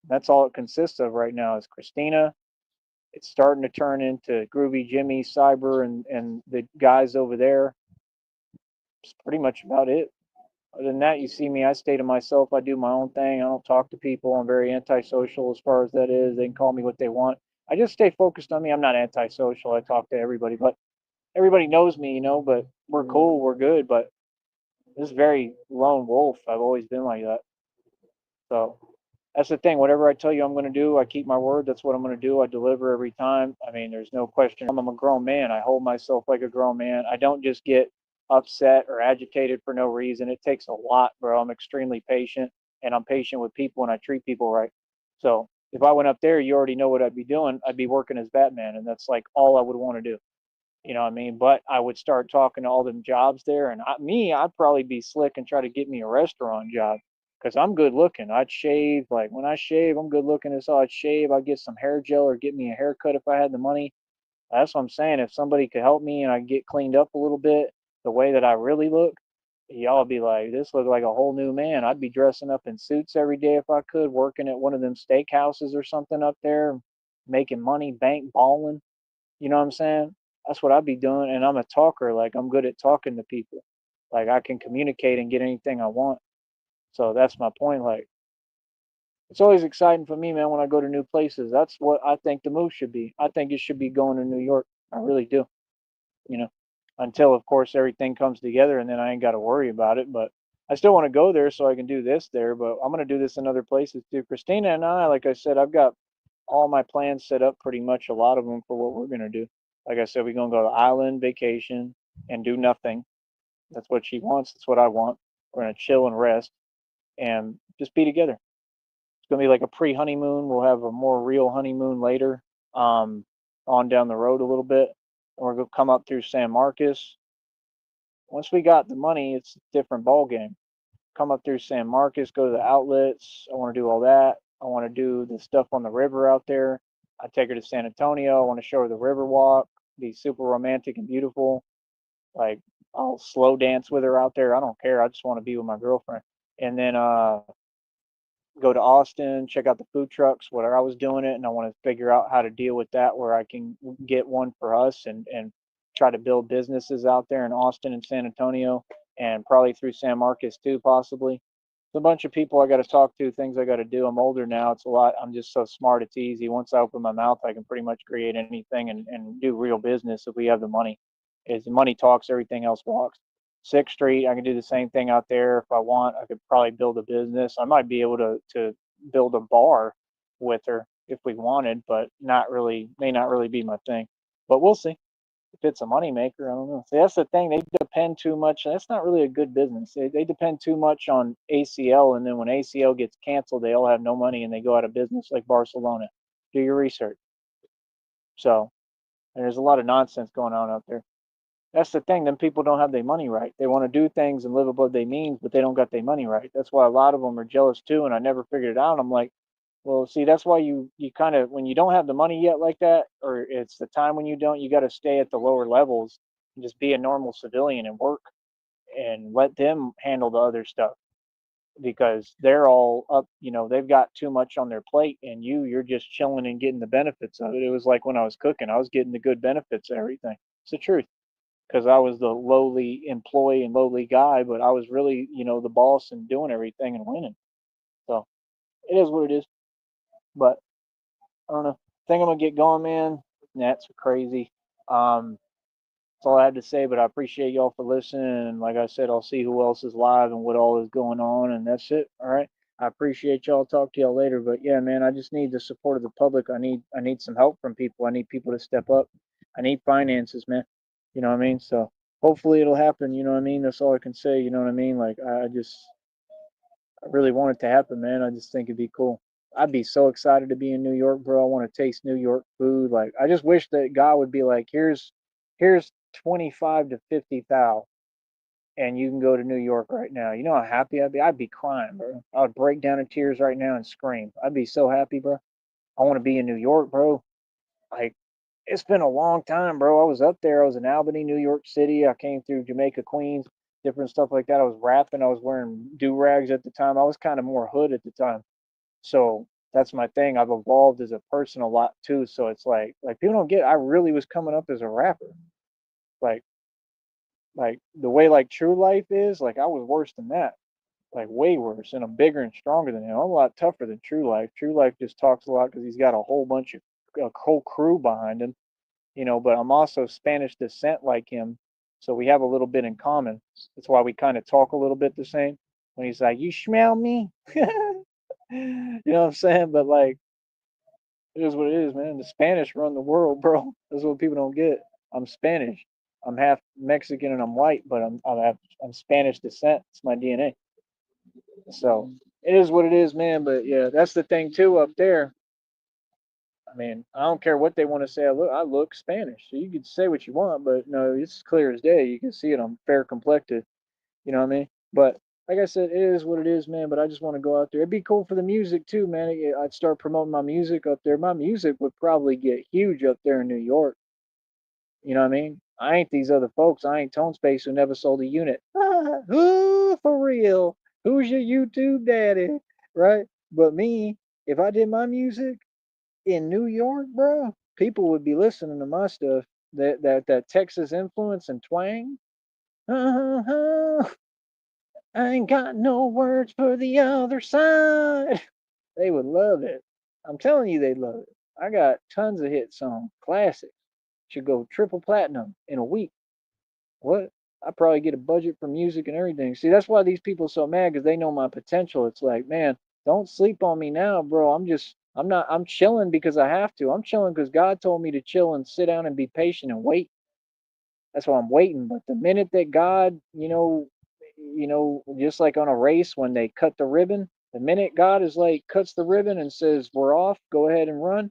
Speaker 1: That's all it consists of right now is Christina. It's starting to turn into Groovy Jimmy, Cyber, and the guys over there. It's pretty much about it. Other than that, you see me, I stay to myself. I do my own thing. I don't talk to people. I'm very antisocial as far as that is. They can call me what they want. I just stay focused on me. I'm not antisocial. I talk to everybody, but everybody knows me, but we're cool. We're good. But this is very lone wolf. I've always been like that. So that's the thing. Whatever I tell you I'm going to do, I keep my word. That's what I'm going to do. I deliver every time. I mean, there's no question. I'm a grown man. I hold myself like a grown man. I don't just get upset or agitated for no reason. It takes a lot, bro. I'm extremely patient, and I'm patient with people, and I treat people right. So if I went up there, you already know what I'd be doing. I'd be working as Batman, and that's like all I would want to do. You know what I mean? But I would start talking to all them jobs there, and I'd probably be slick and try to get me a restaurant job because I'm good looking. I'd shave, like when I shave, I'm good looking as all. I'd shave, I'd get some hair gel or get me a haircut if I had the money. That's what I'm saying. If somebody could help me and I get cleaned up a little bit, the way that I really look, y'all be like, this look like a whole new man. I'd be dressing up in suits every day if I could, working at one of them steakhouses or something up there, making money, bank balling. You know what I'm saying? That's what I'd be doing. And I'm a talker. Like I'm good at talking to people. Like I can communicate and get anything I want. So that's my point. Like it's always exciting for me, man, when I go to new places. That's what I think the move should be. I think it should be going to New York. I really do. You know, until of course everything comes together and then I ain't got to worry about it. But I still want to go there so I can do this there. But I'm gonna do this in other places too. Christina and I, like I said, I've got all my plans set up pretty much a lot of them for what we're gonna do. Like I said, we're gonna go to the island vacation and do nothing. That's what she wants. That's what I want. We're gonna chill and rest and just be together. It's gonna be like a pre-honeymoon. We'll have a more real honeymoon later, um, on down the road a little bit. And we're gonna come up through San Marcos. Once we got the money, it's a different ball game. Come up through San Marcos, go to the outlets. I want to do all that. I want to do the stuff on the river out there. I take her to San Antonio. I want to show her the river walk, be super romantic and beautiful. Like I'll slow dance with her out there. I don't care. I just want to be with my girlfriend. And then go to Austin, check out the food trucks, whatever. I was doing it, and I want to figure out how to deal with that where I can get one for us and try to build businesses out there in Austin and San Antonio and probably through San Marcos too, possibly. It's a bunch of people I got to talk to, things I got to do. I'm older now. It's a lot. I'm just so smart. It's easy. Once I open my mouth, I can pretty much create anything and do real business if we have the money. Is the money talks, everything else walks. Sixth Street. I can do the same thing out there if I want. I could probably build a business. I might be able to build a bar with her if we wanted, but not really may not really be my thing. But we'll see. If it's a moneymaker, I don't know. See, that's the thing. They depend too much. That's not really a good business. They depend too much on ACL, and then when ACL gets canceled, they all have no money and they go out of business like Barcelona. Do your research. So, and there's a lot of nonsense going on out there. That's the thing. Them people don't have their money right. They want to do things and live above their means, but they don't got their money right. That's why a lot of them are jealous too. And I never figured it out. I'm like, well, see, that's why you kind of when you don't have the money yet like that, or it's the time when you don't, you got to stay at the lower levels and just be a normal civilian and work and let them handle the other stuff because they're all up. They've got too much on their plate, and you're just chilling and getting the benefits of it. It was like when I was cooking, I was getting the good benefits of everything. It's the truth because I was the lowly employee and lowly guy, but I was really, the boss and doing everything and winning. So it is what it is. But I don't know. I think I'm gonna get going, man. That's crazy. Um, That's all I had to say, but I appreciate y'all for listening. And like I said, I'll see who else is live and what all is going on. And that's it. All right. I appreciate y'all. Talk to y'all later. But yeah, man, I just need the support of the public. I need some help from people. I need people to step up. I need finances, man. You know what I mean? So hopefully it'll happen. You know what I mean? That's all I can say. You know what I mean? Like I really want it to happen, man. I just think it'd be cool. I'd be so excited to be in New York, bro. I want to taste New York food. Like, I just wish that God would be like, here's 25 to 50 thou, and you can go to New York right now. You know how happy I'd be? I'd be crying, bro. I would break down in tears right now and scream. I'd be so happy, bro. I want to be in New York, bro. Like, it's been a long time, bro. I was up there. I was in Albany, New York City. I came through Jamaica, Queens, different stuff like that. I was rapping. I was wearing do rags at the time. I was kind of more hood at the time. So that's my thing. I've evolved as a person a lot too. So it's like people don't get. I really was coming up as a rapper. Like like the way like True Life is. Like I was worse than that. Like way worse. And I'm bigger and stronger than him. I'm a lot tougher than True Life. True Life just talks a lot because he's got a whole bunch of a whole crew behind him. But I'm also Spanish descent like him. So we have a little bit in common. That's why we kind of talk a little bit the same. When he's like, "You smell me?" You know what I'm saying? But like, it is what it is, man. The Spanish run the world, bro. That's what people don't get. I'm Spanish. I'm half Mexican and I'm white, but I'm Spanish descent. It's my DNA. So it is what it is, man. But yeah, that's the thing too up there. I mean, I don't care what they want to say. I look Spanish, so you can say what you want, but no, it's clear as day. You can see it. I'm fair complected. You know what I mean? But like I said, it is what it is, man. But I just want to go out there. It'd be cool for the music too, man. I'd start promoting my music up there. My music would probably get huge up there in New York. You know what I mean? I ain't these other folks. I ain't Tone Space who never sold a unit. Who for real? Who's your YouTube daddy? Right? But me, if I did my music in New York, bro, people would be listening to my stuff. That Texas influence and twang. I ain't got no words for the other side. They would love it. I'm telling you, they'd love it. I got tons of hit songs, classics. Should go triple platinum in a week. What? I probably get a budget for music and everything. See, that's why these people are so mad because they know my potential. It's like, man, don't sleep on me now, bro. I'm chilling because I have to. I'm chilling because God told me to chill and sit down and be patient and wait. That's why I'm waiting. But the minute that God, just like on a race when they cut the ribbon, the minute God is like cuts the ribbon and says we're off, go ahead and run,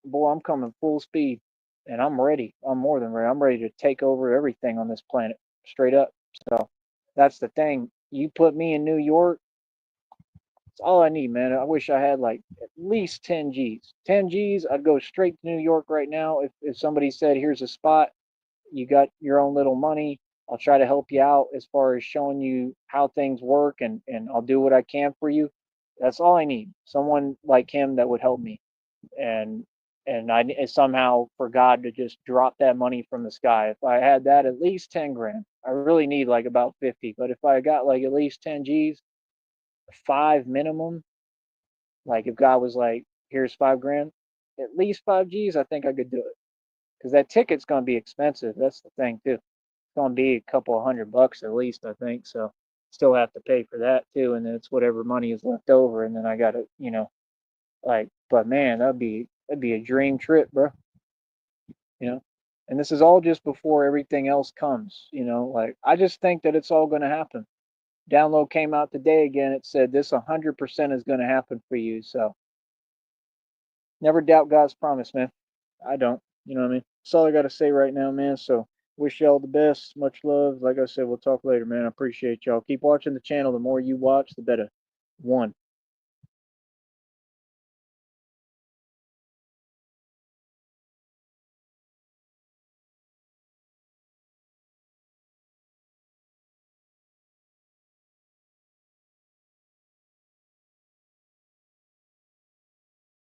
Speaker 1: boy, I'm coming full speed, and I'm ready. I'm more than ready. I'm ready to take over everything on this planet, straight up. So that's the thing. You put me in New York, it's all I need, man. I wish I had like at least 10 G's. 10 G's, I'd go straight to New York right now. If somebody said, here's a spot, you got your own little money. I'll try to help you out as far as showing you how things work, and I'll do what I can for you. That's all I need. Someone like him that would help me. And somehow for God to just drop that money from the sky. If I had that, at least 10 grand. I really need like about 50, but if I got like at least 10 G's, 5 minimum, like if God was like, here's 5 grand, at least 5 G's, I think I could do it. Because that ticket's going to be expensive. That's the thing too. It's going to be a couple of $100 at least, I think. So still have to pay for that too. And then it's whatever money is left over. And then I got to, like, but man, that'd be a dream trip, bro. you know and this is all just before everything else comes. Like, I just think that it's all going to happen. Download came out today again. It said this 100% is going to happen for you. So never doubt God's promise, man. I don't. You know what I mean? That's all I got to say right now, man. So wish y'all the best. Much love. Like I said, we'll talk later, man. I appreciate y'all. Keep watching the channel. The more you watch, the better. One.